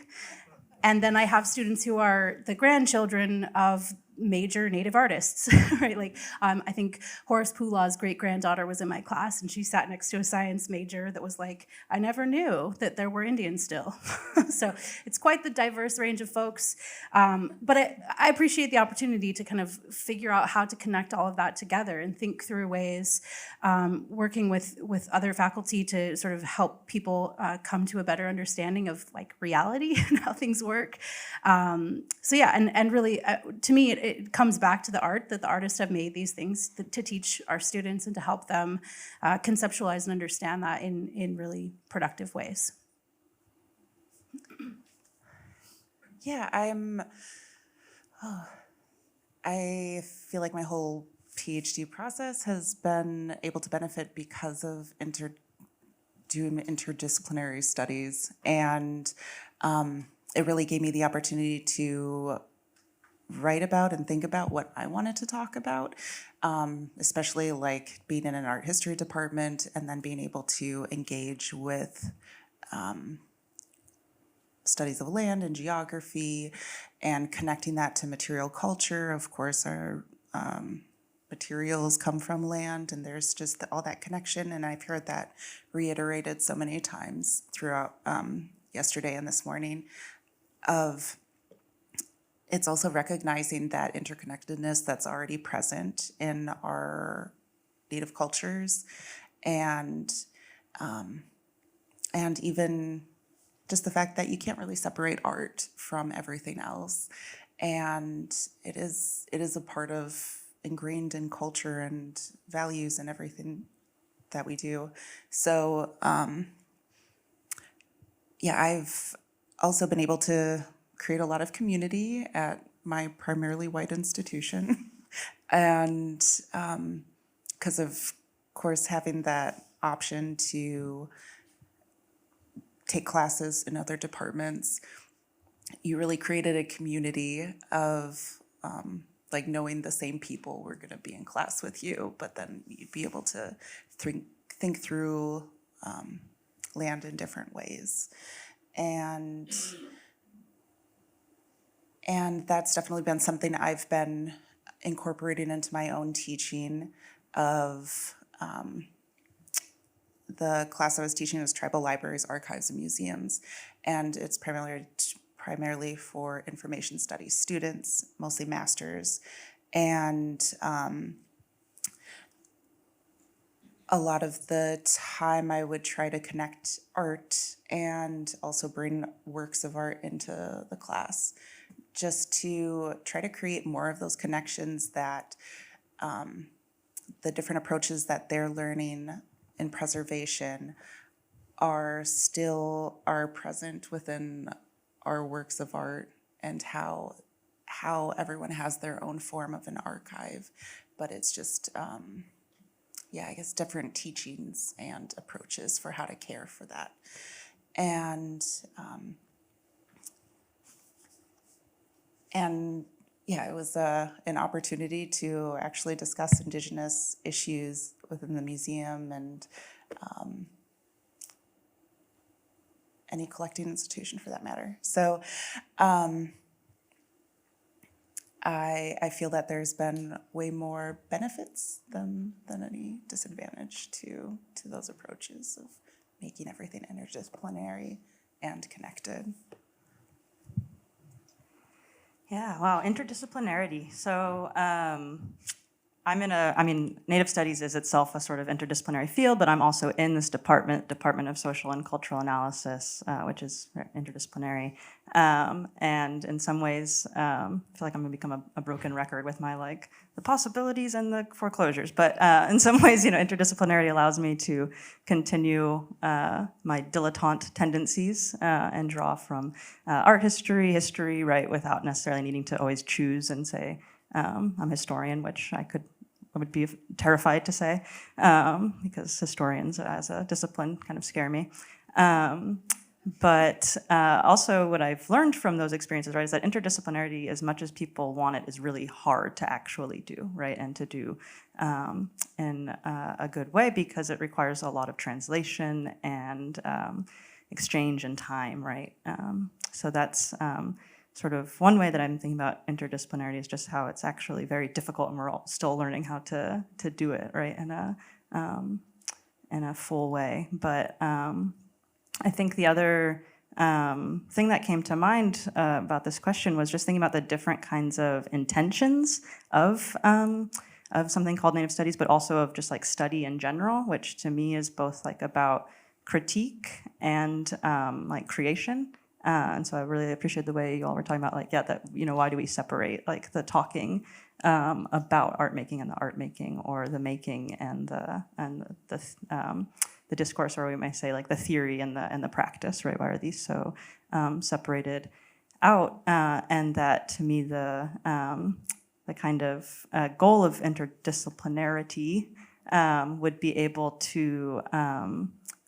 And then I have students who are the grandchildren of major Native artists, right? Like, I think Horace Pulaw's great-granddaughter was in my class, and she sat next to a science major that was like, I never knew that there were Indians still. So it's quite the diverse range of folks. But I appreciate the opportunity to kind of figure out how to connect all of that together and think through ways, working with other faculty to sort of help people come to a better understanding of like reality and how things work. So yeah, and really, to me, it comes back to the art, that the artists have made these things to teach our students and to help them conceptualize and understand that in really productive ways. Yeah, I feel like my whole Ph.D. process has been able to benefit because of doing interdisciplinary studies, and it really gave me the opportunity to write about and think about what I wanted to talk about, especially like being in an art history department and then being able to engage with studies of land and geography and connecting that to material culture. Of course, our materials come from land, and there's just all that connection, and I've heard that reiterated so many times throughout yesterday and this morning of it's also recognizing that interconnectedness that's already present in our Native cultures, and even just the fact that you can't really separate art from everything else, and it is a part of ingrained in culture and values and everything that we do. So yeah, I've also been able to create a lot of community at my primarily white institution. And because of course having that option to take classes in other departments, you really created a community of like knowing the same people were going to be in class with you, but then you'd be able to think through land in different ways. And that's definitely been something I've been incorporating into my own teaching of the class I was teaching was Tribal Libraries, Archives, and Museums, and it's primarily for information studies students, mostly masters, and a lot of the time I would try to connect art and also bring works of art into the class, just to try to create more of those connections that the different approaches that they're learning in preservation are present within our works of art, and how everyone has their own form of an archive, but it's just I guess different teachings and approaches for how to care for that. And yeah, it was an opportunity to actually discuss Indigenous issues within the museum and any collecting institution for that matter. So I feel that there's been way more benefits than any disadvantage to those approaches of making everything interdisciplinary and connected. Yeah, wow, interdisciplinarity. So Native Studies is itself a sort of interdisciplinary field, but I'm also in this Department of Social and Cultural Analysis, which is interdisciplinary. And in some ways, I feel like I'm gonna become a broken record with my the possibilities and the foreclosures. But in some ways, interdisciplinarity allows me to continue my dilettante tendencies and draw from art history, right, without necessarily needing to always choose and say, I'm a historian, which I would be terrified to say, because historians as a discipline kind of scare me. But also what I've learned from those experiences, right, is that interdisciplinarity, as much as people want it, is really hard to actually do, right, and to do in a good way, because it requires a lot of translation and exchange and time, right? So that's sort of one way that I'm thinking about interdisciplinarity, is just how it's actually very difficult, and we're all still learning how to do it, right, in a full way. But I think the other thing that came to mind about this question was just thinking about the different kinds of intentions of something called Native Studies, but also of just like study in general, which to me is both like about critique and like creation. And so I really appreciate the way you all were talking about, like, yeah, that, you know, why do we separate like the talking about art making and the art making, or the making and the discourse, or we might say like the theory and the practice, right? Why are these so separated out? And that, to me, the kind of goal of interdisciplinarity would be able to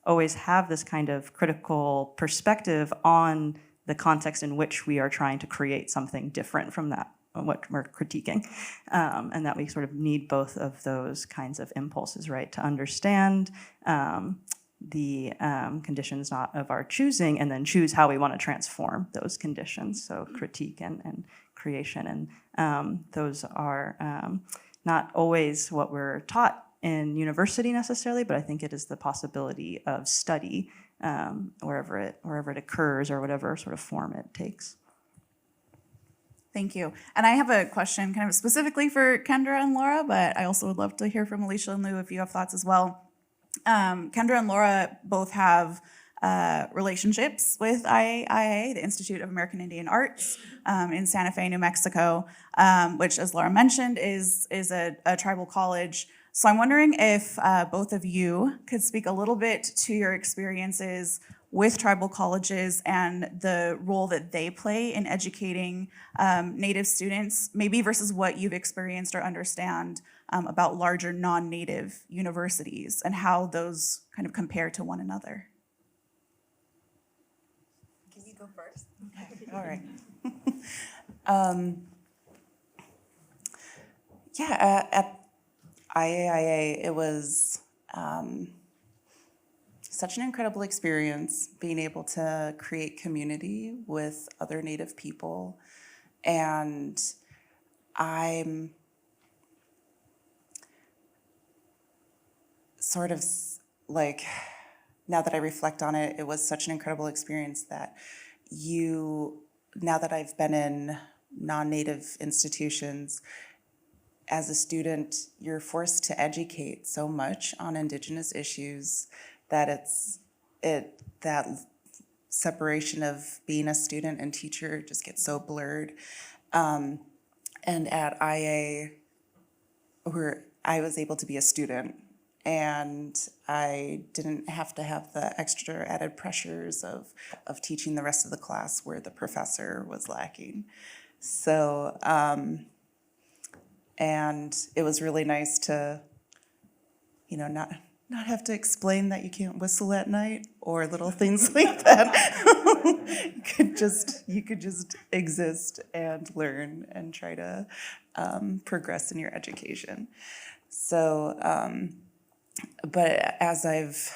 always have this kind of critical perspective on the context in which we are trying to create something different from that, what we're critiquing, and that we sort of need both of those kinds of impulses, right, to understand the conditions not of our choosing, and then choose how we want to transform those conditions. So critique and creation, and those are not always what we're taught in university necessarily, but I think it is the possibility of study wherever it occurs, or whatever sort of form it takes. Thank you. And I have a question kind of specifically for Kendra and Lara, but I also would love to hear from Alicia and Lou if you have thoughts as well. Kendra and Lara both have relationships with IAIA, the Institute of American Indian Arts, in Santa Fe, New Mexico, which, as Lara mentioned, is a tribal college. So I'm wondering if both of you could speak a little bit to your experiences with tribal colleges and the role that they play in educating Native students, maybe versus what you've experienced or understand about larger non-Native universities, and how those kind of compare to one another. Can you go first? Okay. All right. At IAIA, it was such an incredible experience being able to create community with other Native people. And I'm sort of like, now that I reflect on it, it was such an incredible experience that now that I've been in non-Native institutions, as a student, you're forced to educate so much on Indigenous issues that that separation of being a student and teacher just gets so blurred. And at IA, where I was able to be a student, and I didn't have to have the extra added pressures of teaching the rest of the class where the professor was lacking. So, and it was really nice to, not have to explain that you can't whistle at night or little things like that. You could just exist and learn and try to progress in your education. So, but as I've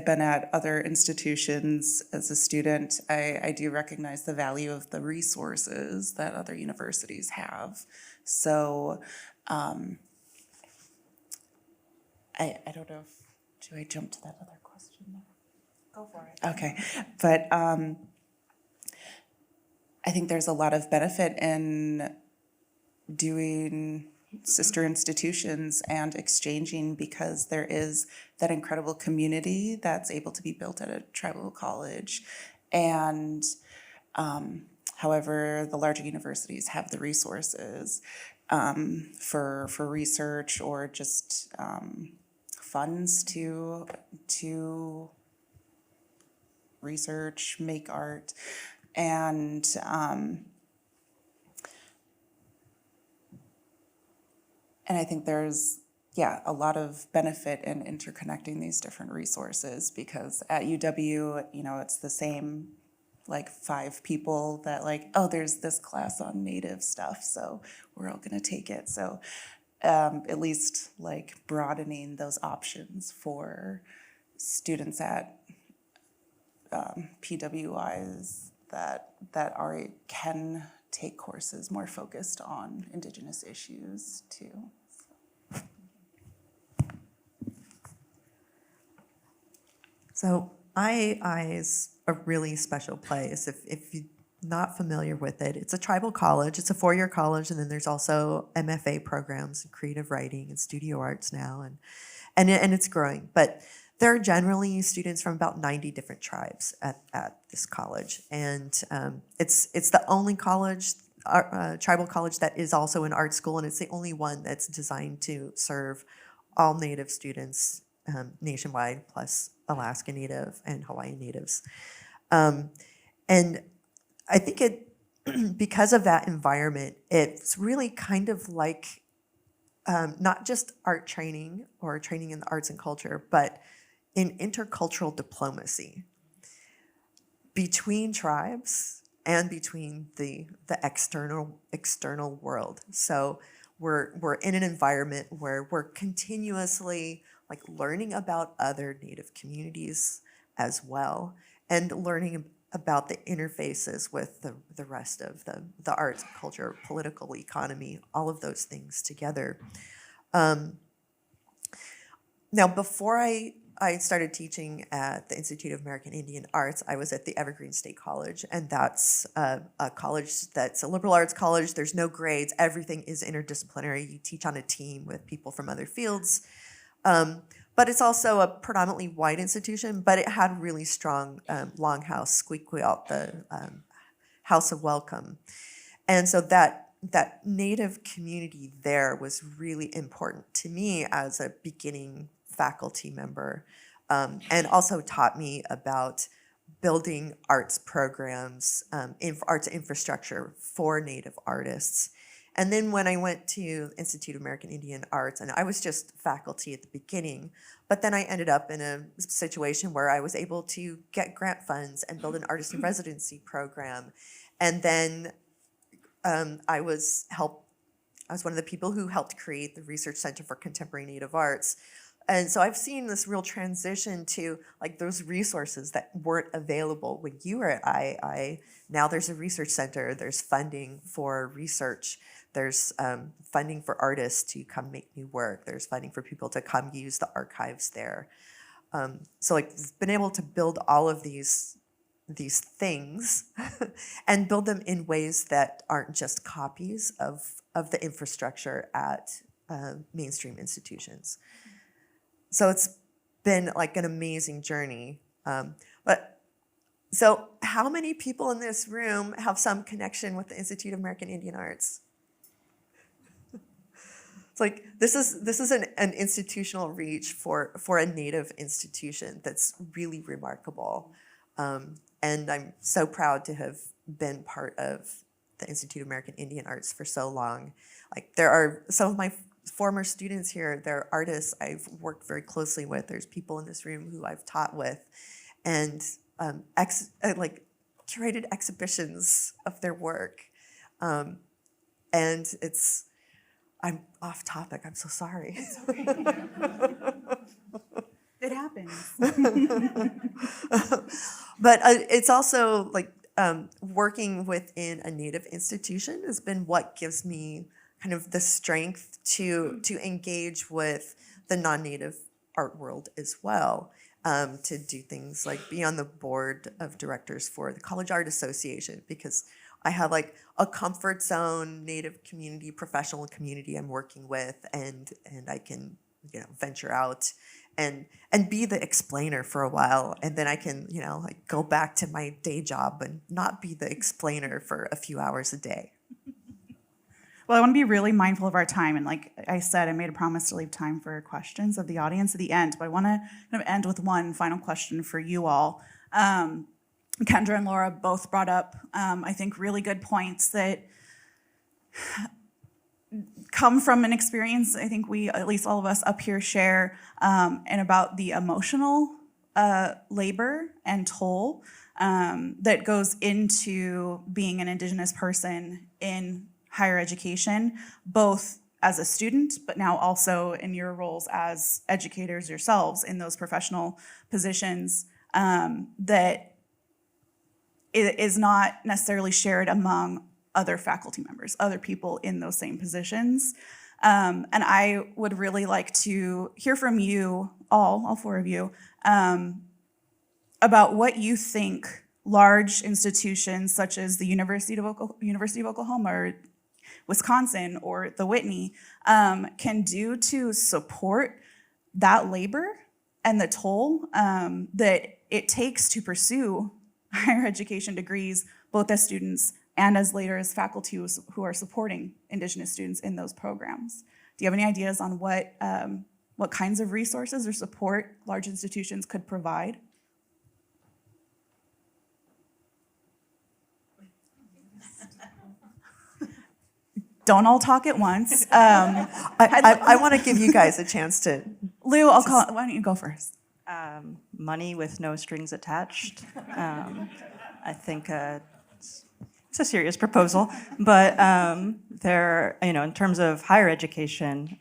been at other institutions as a student, I do recognize the value of the resources that other universities have. So I don't know do I jump to that other question? Go for it. Okay, but I think there's a lot of benefit in doing sister institutions and exchanging, because there is that incredible community that's able to be built at a tribal college. And however, the larger universities have the resources for research, or just funds to research, make art, and And I think there's, yeah, a lot of benefit in interconnecting these different resources, because at UW, you know, it's the same like 5 people that like, oh, there's this class on Native stuff, so we're all gonna take it. So at least like broadening those options for students at PWIs that already can take courses more focused on Indigenous issues too. So II is a really special place. If you're not familiar with it, it's a tribal college. It's a 4-year college, and then there's also MFA programs in creative writing and studio arts now, and it's growing. But there are generally students from about 90 different tribes at this college, and it's the only college, tribal college, that is also an art school, and it's the only one that's designed to serve all Native students nationwide, plus Alaska Native and Hawaiian Natives. And I think because of that environment, it's really kind of like not just art training or training in the arts and culture, but in intercultural diplomacy between tribes and between the external world. So we're in an environment where we're continuously like learning about other Native communities as well, and learning about the interfaces with the rest of the arts, culture, political economy, all of those things together. Now, before I started teaching at the Institute of American Indian Arts, I was at the Evergreen State College, and that's a college that's a liberal arts college. There's no grades. Everything is interdisciplinary. You teach on a team with people from other fields. But it's also a predominantly white institution, but it had really strong longhouse, squeak-quilt, the house of welcome. And so that Native community there was really important to me as a beginning faculty member, and also taught me about building arts programs, arts infrastructure for Native artists. And then when I went to Institute of American Indian Arts, and I was just faculty at the beginning, but then I ended up in a situation where I was able to get grant funds and build an artist in residency program. And then I was one of the people who helped create the Research Center for Contemporary Native Arts. And so I've seen this real transition to like those resources that weren't available when you were at II. Now there's a research center, there's funding for research, there's funding for artists to come make new work, there's funding for people to come use the archives there. So like been able to build all of these things and build them in ways that aren't just copies of the infrastructure at mainstream institutions. So it's been like an amazing journey. So how many people in this room have some connection with the Institute of American Indian Arts? It's like this is an institutional reach for a Native institution that's really remarkable. And I'm so proud to have been part of the Institute of American Indian Arts for so long. Like there are some of my former students here, they're artists I've worked very closely with. There's people in this room who I've taught with, and like curated exhibitions of their work. And I'm off topic, I'm so sorry. It happens. But it's also like working within a Native institution has been what gives me kind of the strength to engage with the non-Native art world as well, to do things like be on the board of directors for the College Art Association, because I have like a comfort zone Native community, professional community I'm working with, and I can venture out and be the explainer for a while, and then I can like go back to my day job and not be the explainer for a few hours a day. Well, I want to be really mindful of our time. And like I said, I made a promise to leave time for questions of the audience at the end. But I want to kind of end with one final question for you all. Kendra and Lara both brought up, I think, really good points that come from an experience I think we, at least all of us up here, share, and about the emotional labor and toll that goes into being an Indigenous person in higher education, both as a student, but now also in your roles as educators yourselves in those professional positions, that it is not necessarily shared among other faculty members, other people in those same positions. And I would really like to hear from you all four of you, about what you think large institutions such as the University of Oklahoma or Wisconsin or the Whitney can do to support that labor and the toll that it takes to pursue higher education degrees, both as students and as later as faculty who are supporting Indigenous students in those programs. Do you have any ideas on what kinds of resources or support large institutions could provide? Don't all talk at once. I want to give you guys a chance to. Lou, why don't you go first? Money with no strings attached. I think it's a serious proposal, but there, in terms of higher education,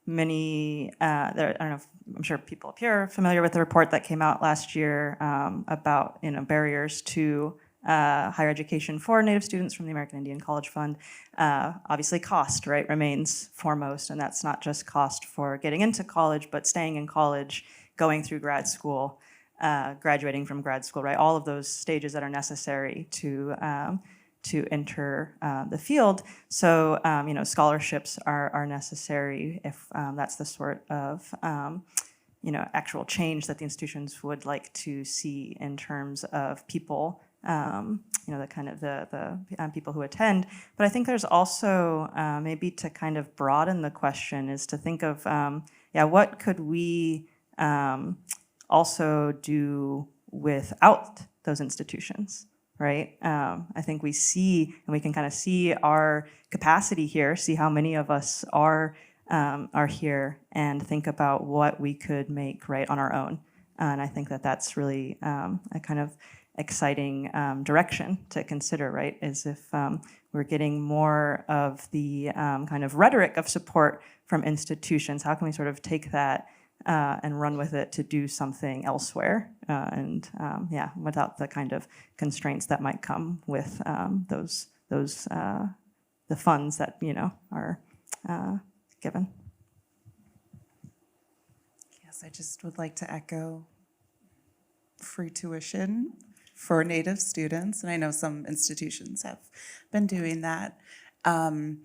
many, I don't know if, I'm sure people up here are familiar with the report that came out last year about barriers to higher education for Native students from the American Indian College Fund. Obviously cost, right, remains foremost, and that's not just cost for getting into college, but staying in college, going through grad school, graduating from grad school, right? All of those stages that are necessary to enter the field. So, scholarships are necessary if that's the sort of actual change that the institutions would like to see in terms of people. The kind of the people who attend. But I think there's also maybe to kind of broaden the question is to think of, what could we also do without those institutions, right? I think we see, and we can kind of see our capacity here, see how many of us are here, and think about what we could make right on our own. And I think that that's really a kind of exciting direction to consider, right? Is if we're getting more of the kind of rhetoric of support from institutions, how can we sort of take that and run with it to do something elsewhere, without the kind of constraints that might come with those the funds that are given. Yes, I just would like to echo free tuition for Native students, and I know some institutions have been doing that. I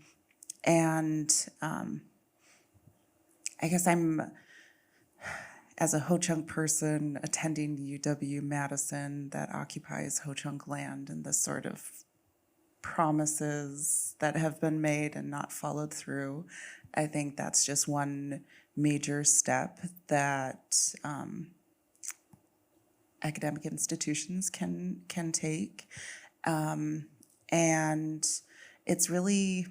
guess I'm, as a Ho-Chunk person, attending UW-Madison that occupies Ho-Chunk land, and the sort of promises that have been made and not followed through. I think that's just one major step that academic institutions can take, and it's really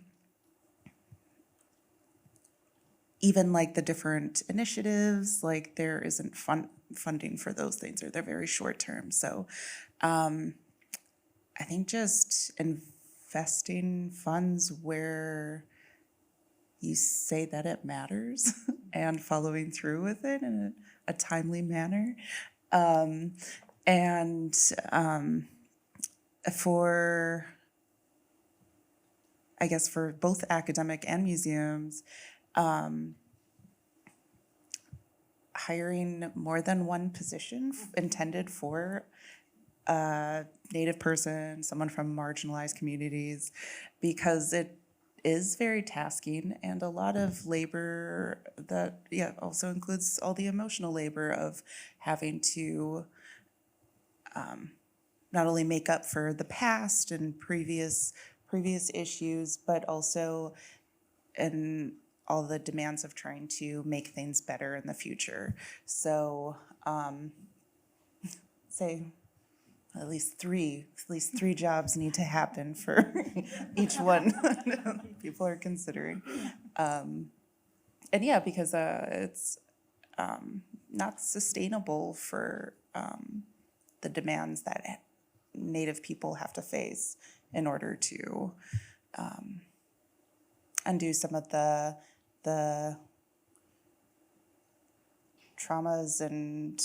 even like the different initiatives, like there isn't funding for those things, or they're very short term. So I think just investing funds where you say that it matters and following through with it in a timely manner. For, I guess, for both academic and museums, hiring more than one position intended for a Native person, someone from marginalized communities, because it is very tasking, and a lot of labor that also includes all the emotional labor of having to not only make up for the past and previous issues, but also in all the demands of trying to make things better in the future. So at least three jobs need to happen for each one people are considering. And yeah, because it's not sustainable for the demands that Native people have to face in order to undo some of the traumas and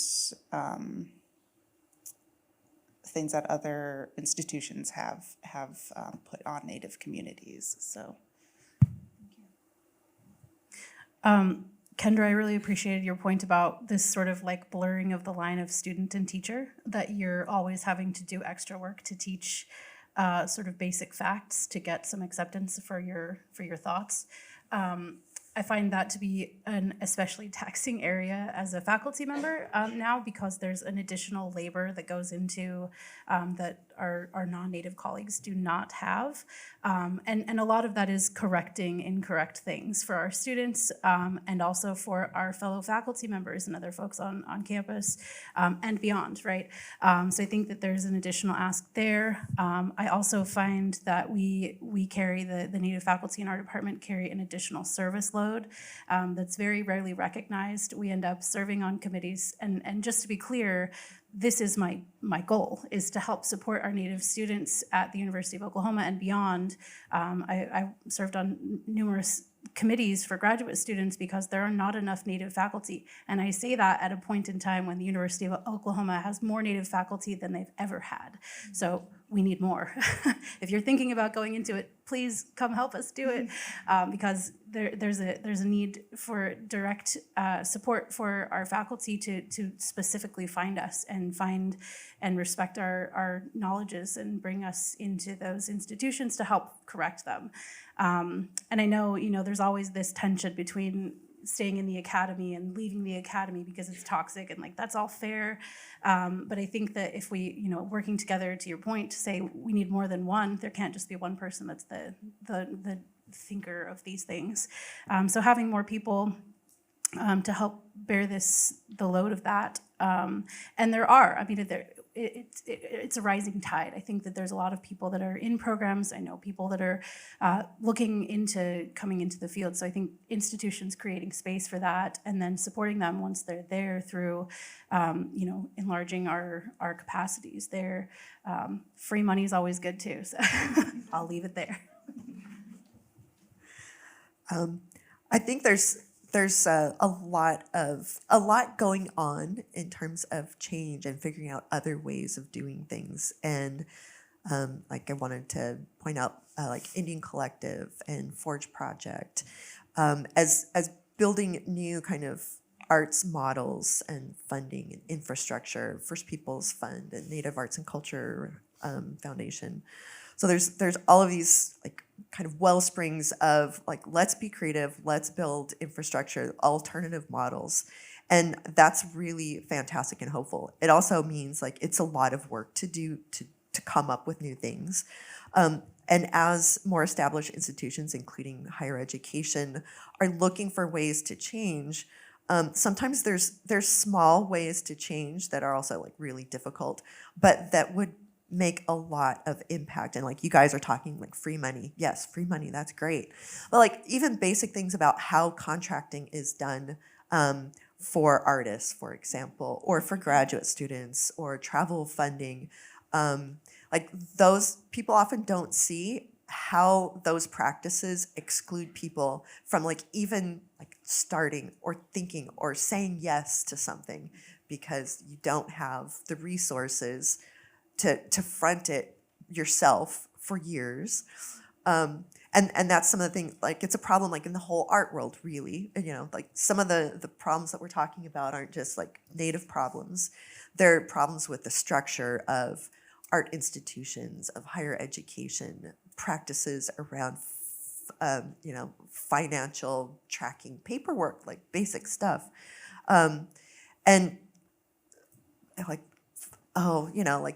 things that other institutions have put on Native communities. So, Kendra, I really appreciated your point about this sort of like blurring of the line of student and teacher, that you're always having to do extra work to teach sort of basic facts to get some acceptance for your thoughts. I find that to be an especially taxing area as a faculty member now, because there's an additional labor that goes into that our non-Native colleagues do not have. And a lot of that is correcting incorrect things for our students and also for our fellow faculty members and other folks on campus and beyond, right? So I think that there's an additional ask there. I also find that we carry, the Native faculty in our department carry an additional service load that's very rarely recognized. We end up serving on committees, and just to be clear, this is my goal, is to help support our Native students at the University of Oklahoma and beyond. I served on numerous committees for graduate students because there are not enough Native faculty. And I say that at a point in time when the University of Oklahoma has more Native faculty than they've ever had. So we need more. If you're thinking about going into it, please come help us do it, because there's a need for direct support for our faculty to specifically find us and find and respect our knowledges and bring us into those institutions to help correct them. And I know, there's always this tension between staying in the academy and leaving the academy because it's toxic, and like that's all fair. But I think that if we, working together, to your point, to say we need more than one, there can't just be one person that's the thinker of these things. So having more people to help bear the load of that, and there are, it's a rising tide. I think that there's a lot of people that are in programs. I know people that are looking into coming into the field. So I think institutions creating space for that and then supporting them once they're there through, enlarging our capacities there. Free money is always good too. So I'll leave it there. I think there's a lot going on in terms of change and figuring out other ways of doing things. And I wanted to point out Indian Collective and Forge Project as building new kind of arts models and funding and infrastructure. First Peoples Fund and Native Arts and Culture Foundation. So there's all of these kind of well springs of let's be creative, let's build infrastructure, alternative models. And that's really fantastic and hopeful. It also means it's a lot of work to do to come up with new things. And as more established institutions, including higher education, are looking for ways to change, sometimes there's small ways to change that are also really difficult, but that would make a lot of impact. And you guys are talking free money. Yes, free money, that's great. But even basic things about how contracting is done for artists, for example, or for graduate students, or travel funding. Those people often don't see how those practices exclude people from even starting or thinking or saying yes to something because you don't have the resources to front it yourself for years. And that's some of the things, it's a problem in the whole art world, really. Some of the problems that we're talking about aren't just Native problems. They're problems with the structure of art institutions, of higher education, practices around financial tracking, paperwork, basic stuff. And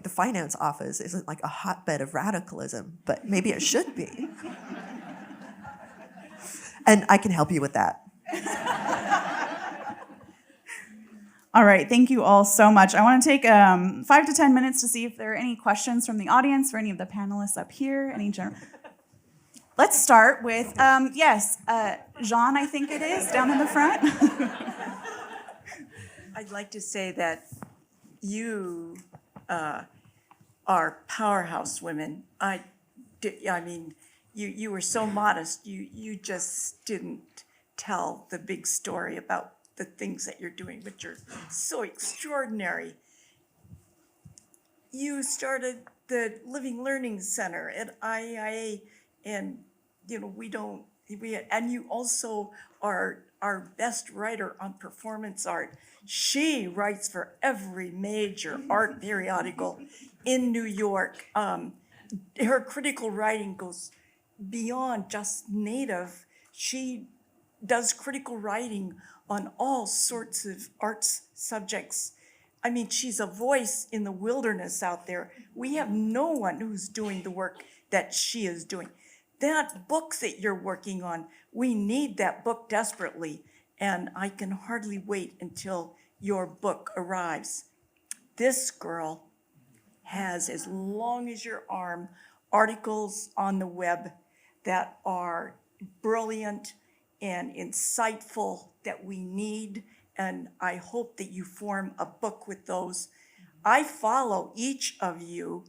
the finance office isn't a hotbed of radicalism, but maybe it should be. And I can help you with that. All right, thank you all so much. I want to take 5 to 10 minutes to see if there are any questions from the audience for any of the panelists up here. Let's start with, Jaune, I think it is, down in the front. I'd like to say that you are powerhouse women. You were so modest. You just didn't tell the big story about the things that you're doing, but you're so extraordinary. You started the Living Learning Center at IIA, and and you also are our best writer on performance art. She writes for every major art periodical in New York. Her critical writing goes beyond just Native. She does critical writing on all sorts of arts subjects. I mean, she's a voice in the wilderness out there. We have no one who's doing the work that she is doing. That book that you're working on, we need that book desperately, and I can hardly wait until your book arrives. This girl has, as long as your arm, articles on the web that are brilliant and insightful that we need, and I hope that you form a book with those. I follow each of you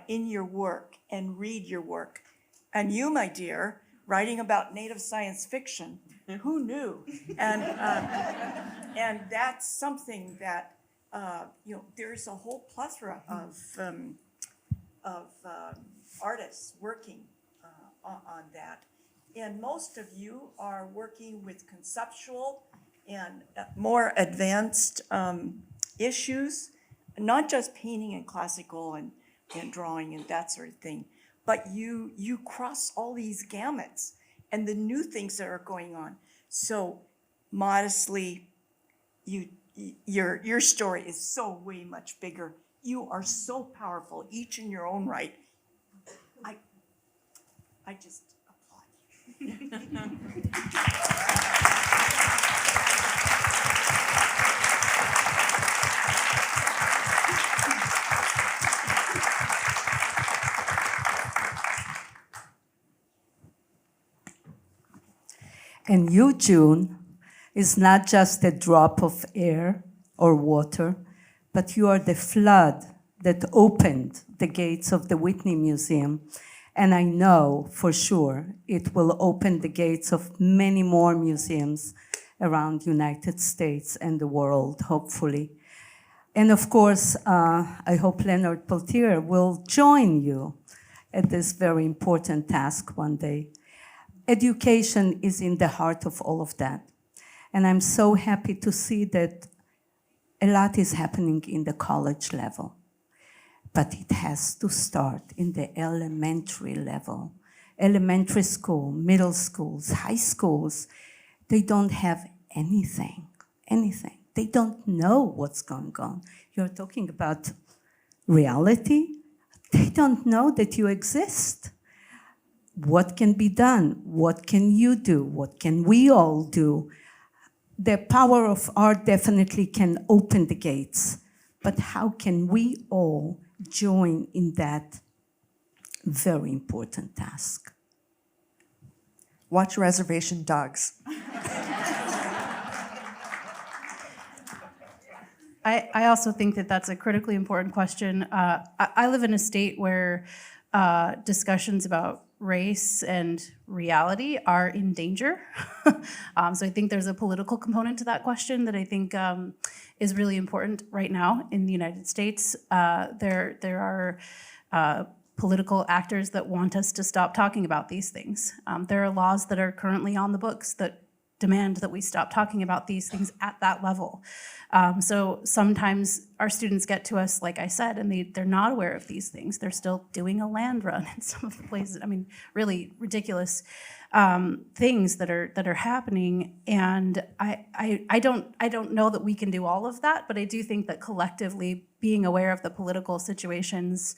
in your work and read your work. And you, my dear, writing about Native science fiction, who knew? And that's something that, there's a whole plethora of artists working on that. And most of you are working with conceptual and more advanced issues, not just painting and classical and drawing and that sort of thing, but you cross all these gamuts and the new things that are going on. So modestly, your story is so way much bigger. You are so powerful, each in your own right. I just applaud you. And you, June, is not just a drop of air or water, but you are the flood that opened the gates of the Whitney Museum. And I know for sure it will open the gates of many more museums around the United States and the world, hopefully. And of course, I hope Leonard Peltier will join you at this very important task one day. Education is in the heart of all of that. And I'm so happy to see that a lot is happening in the college level. But it has to start in the elementary level. Elementary school, middle schools, high schools, they don't have anything. They don't know what's going on. You're talking about reality. They don't know that you exist. What can be done? What can you do? What can we all do? The power of art definitely can open the gates, but how can we all join in that very important task? Watch Reservation Dogs. I also think that that's a critically important question. I live in a state where discussions about race and reality are in danger. So I think there's a political component to that question that I think is really important right now in the United States. There are political actors that want us to stop talking about these things. There are laws that are currently on the books that demand that we stop talking about these things at that level. So sometimes our students get to us, like I said, and they're not aware of these things. They're still doing a land run in some of the places. I mean, really ridiculous things that are happening. And I don't know that we can do all of that, but I do think that collectively being aware of the political situations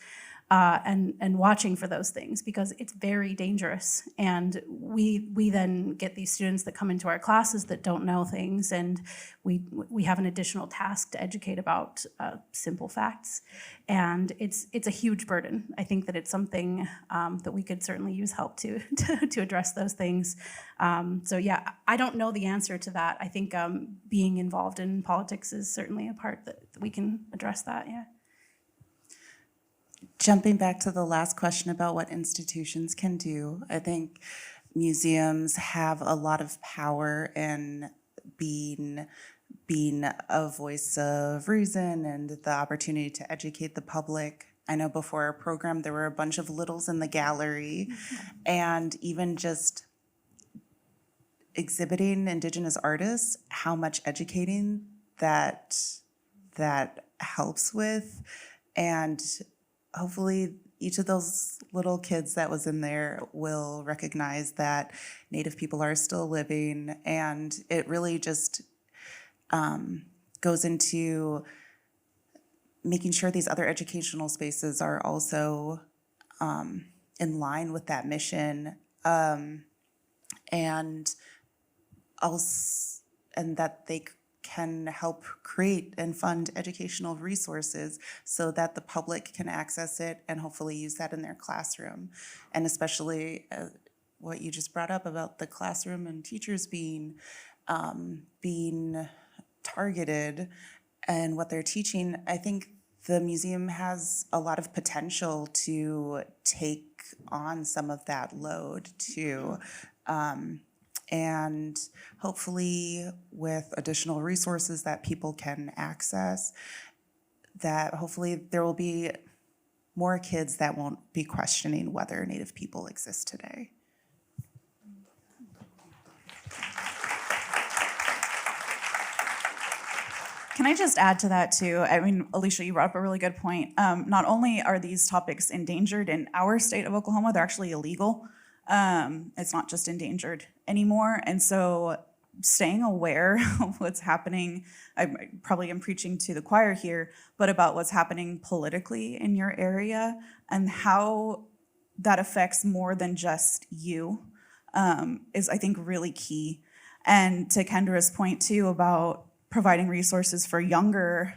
and watching for those things, because it's very dangerous. And we then get these students that come into our classes that don't know things, and we have an additional task to educate about simple facts. And it's a huge burden. I think that it's something that we could certainly use help to address those things. So yeah, I don't know the answer to that. I think being involved in politics is certainly a part that we can address that, yeah. Jumping back to the last question about what institutions can do, I think museums have a lot of power in being a voice of reason and the opportunity to educate the public. I know before our program, there were a bunch of littles in the gallery, and even just exhibiting Indigenous artists, how much educating that helps with. And hopefully each of those little kids that was in there will recognize that Native people are still living, and it really just goes into making sure these other educational spaces are also in line with that mission, and that they can help create and fund educational resources so that the public can access it and hopefully use that in their classroom. And especially what you just brought up about the classroom and teachers being targeted and what they're teaching, I think the museum has a lot of potential to take on some of that load too. And hopefully with additional resources that people can access, that hopefully there will be more kids that won't be questioning whether Native people exist today. Can I just add to that too? I mean, Alicia, you brought up a really good point. Not only are these topics endangered in our state of Oklahoma, they're actually illegal. It's not just endangered anymore. And so staying aware of what's happening, I probably am preaching to the choir here, but about what's happening politically in your area and how that affects more than just you is, I think, really key. And to Kendra's point too about providing resources for younger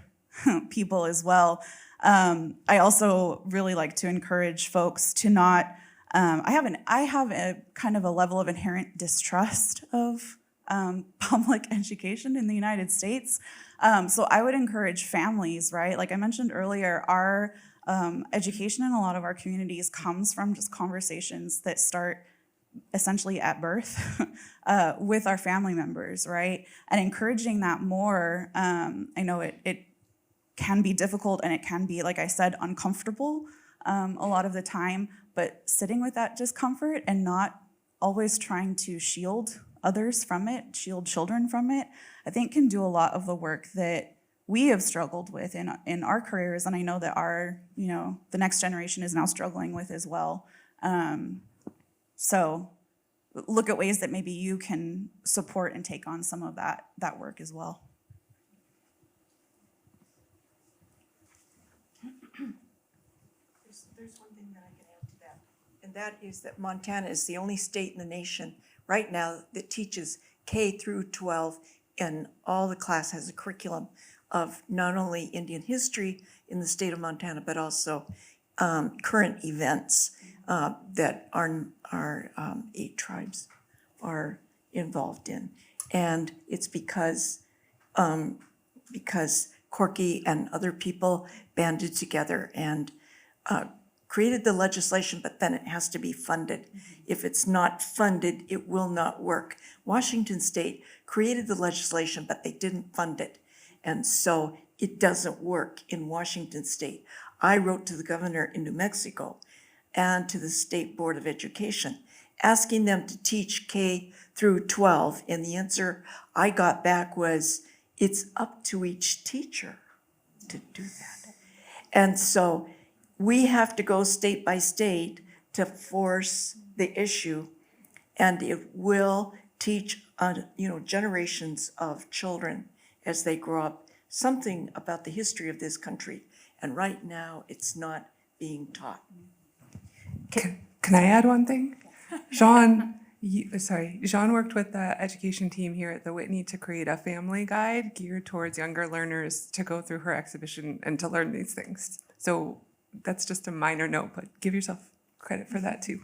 people as well. I also really like to encourage folks to not, I have a kind of a level of inherent distrust of public education in the United States. So I would encourage families, right? Like I mentioned earlier, our education in a lot of our communities comes from just conversations that start essentially at birth with our family members, right? And encouraging that more. I know it can be difficult and it can be, like I said, uncomfortable a lot of the time, but sitting with that discomfort and not always trying to shield others from it, shield children from it, I think can do a lot of the work that we have struggled with in our careers, and I know that the next generation is now struggling with as well. So look at ways that maybe you can support and take on some of that work as well. There's one thing that I can add to that, and that is that Montana is the only state in the nation right now that teaches K through 12, and all the class has a curriculum of not only Indian history in the state of Montana, but also current events that our 8 tribes are involved in. And it's because Corky and other people banded together and created the legislation, but then it has to be funded. If it's not funded, it will not work. Washington State created the legislation, but they didn't fund it. And so it doesn't work in Washington State. I wrote to the governor in New Mexico and to the State Board of Education, asking them to teach K through 12. And the answer I got back was, it's up to each teacher to do that. And so we have to go state by state to force the issue, and it will teach generations of children as they grow up something about the history of this country. And right now, it's not being taught. Can I add one thing? Jean, Jean worked with the education team here at the Whitney to create a family guide geared towards younger learners to go through her exhibition and to learn these things. So that's just a minor note, but give yourself credit for that too.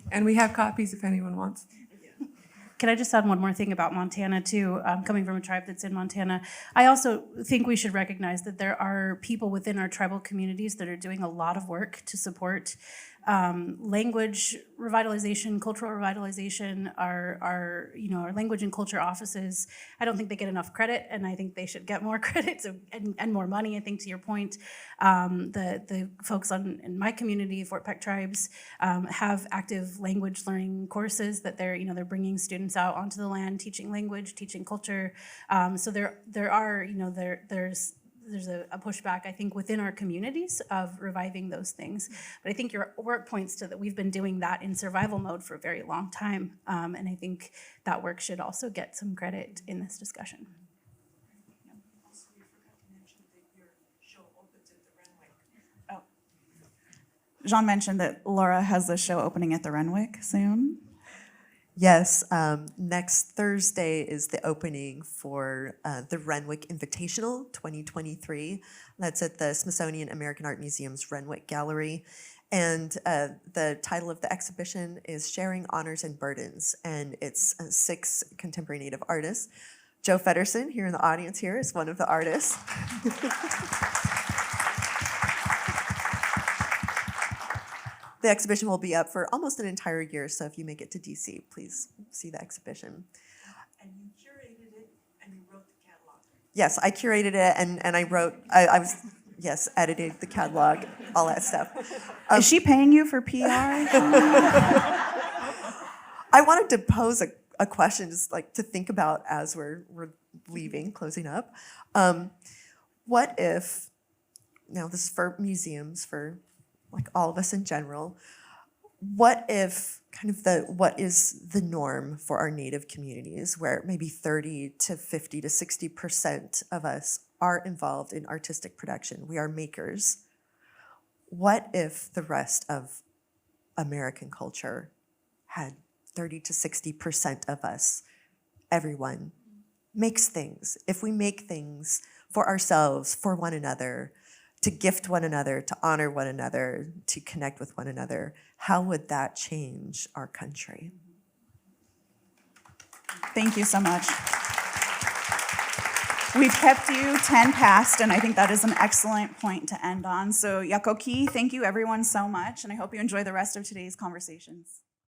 And we have copies if anyone wants. Can I just add one more thing about Montana too? Coming from a tribe that's in Montana, I also think we should recognize that there are people within our tribal communities that are doing a lot of work to support language revitalization, cultural revitalization. Our language and culture offices, I don't think they get enough credit, and I think they should get more credit and more money. I think to your point, the folks in my community, Fort Peck tribes, have active language learning courses that they're bringing students out onto the land, teaching language, teaching culture. So there's a pushback, I think, within our communities of reviving those things. But I think your work points to that we've been doing that in survival mode for a very long time. And I think that work should also get some credit in this discussion. Jean mentioned that Lara has a show opening at the Renwick soon. Yes, next Thursday is the opening for the Renwick Invitational 2023. That's at the Smithsonian American Art Museum's Renwick Gallery. And the title of the exhibition is Sharing Honors and Burdens, and it's 6 contemporary Native artists. Joe Fedderson, here in the audience here, is one of the artists. The exhibition will be up for almost an entire year, so if you make it to DC, please see the exhibition. And you curated it and you wrote the catalog. Yes, I curated it and I wrote, I was, yes, edited the catalog, all that stuff. Is she paying you for PR? I wanted to pose a question just like to think about as we're leaving, closing up. What if, now this is for museums, for like all of us in general, what if kind of what is the norm for our Native communities where maybe 30 to 50 to 60% of us are involved in artistic production? We are makers. What if the rest of American culture had 30 to 60% of us, everyone, makes things? If we make things for ourselves, for one another, to gift one another, to honor one another, to connect with one another, how would that change our country? Thank you so much. We've kept you 10 past, and I think that is an excellent point to end on. So Yakoki, thank you everyone so much, and I hope you enjoy the rest of today's conversations.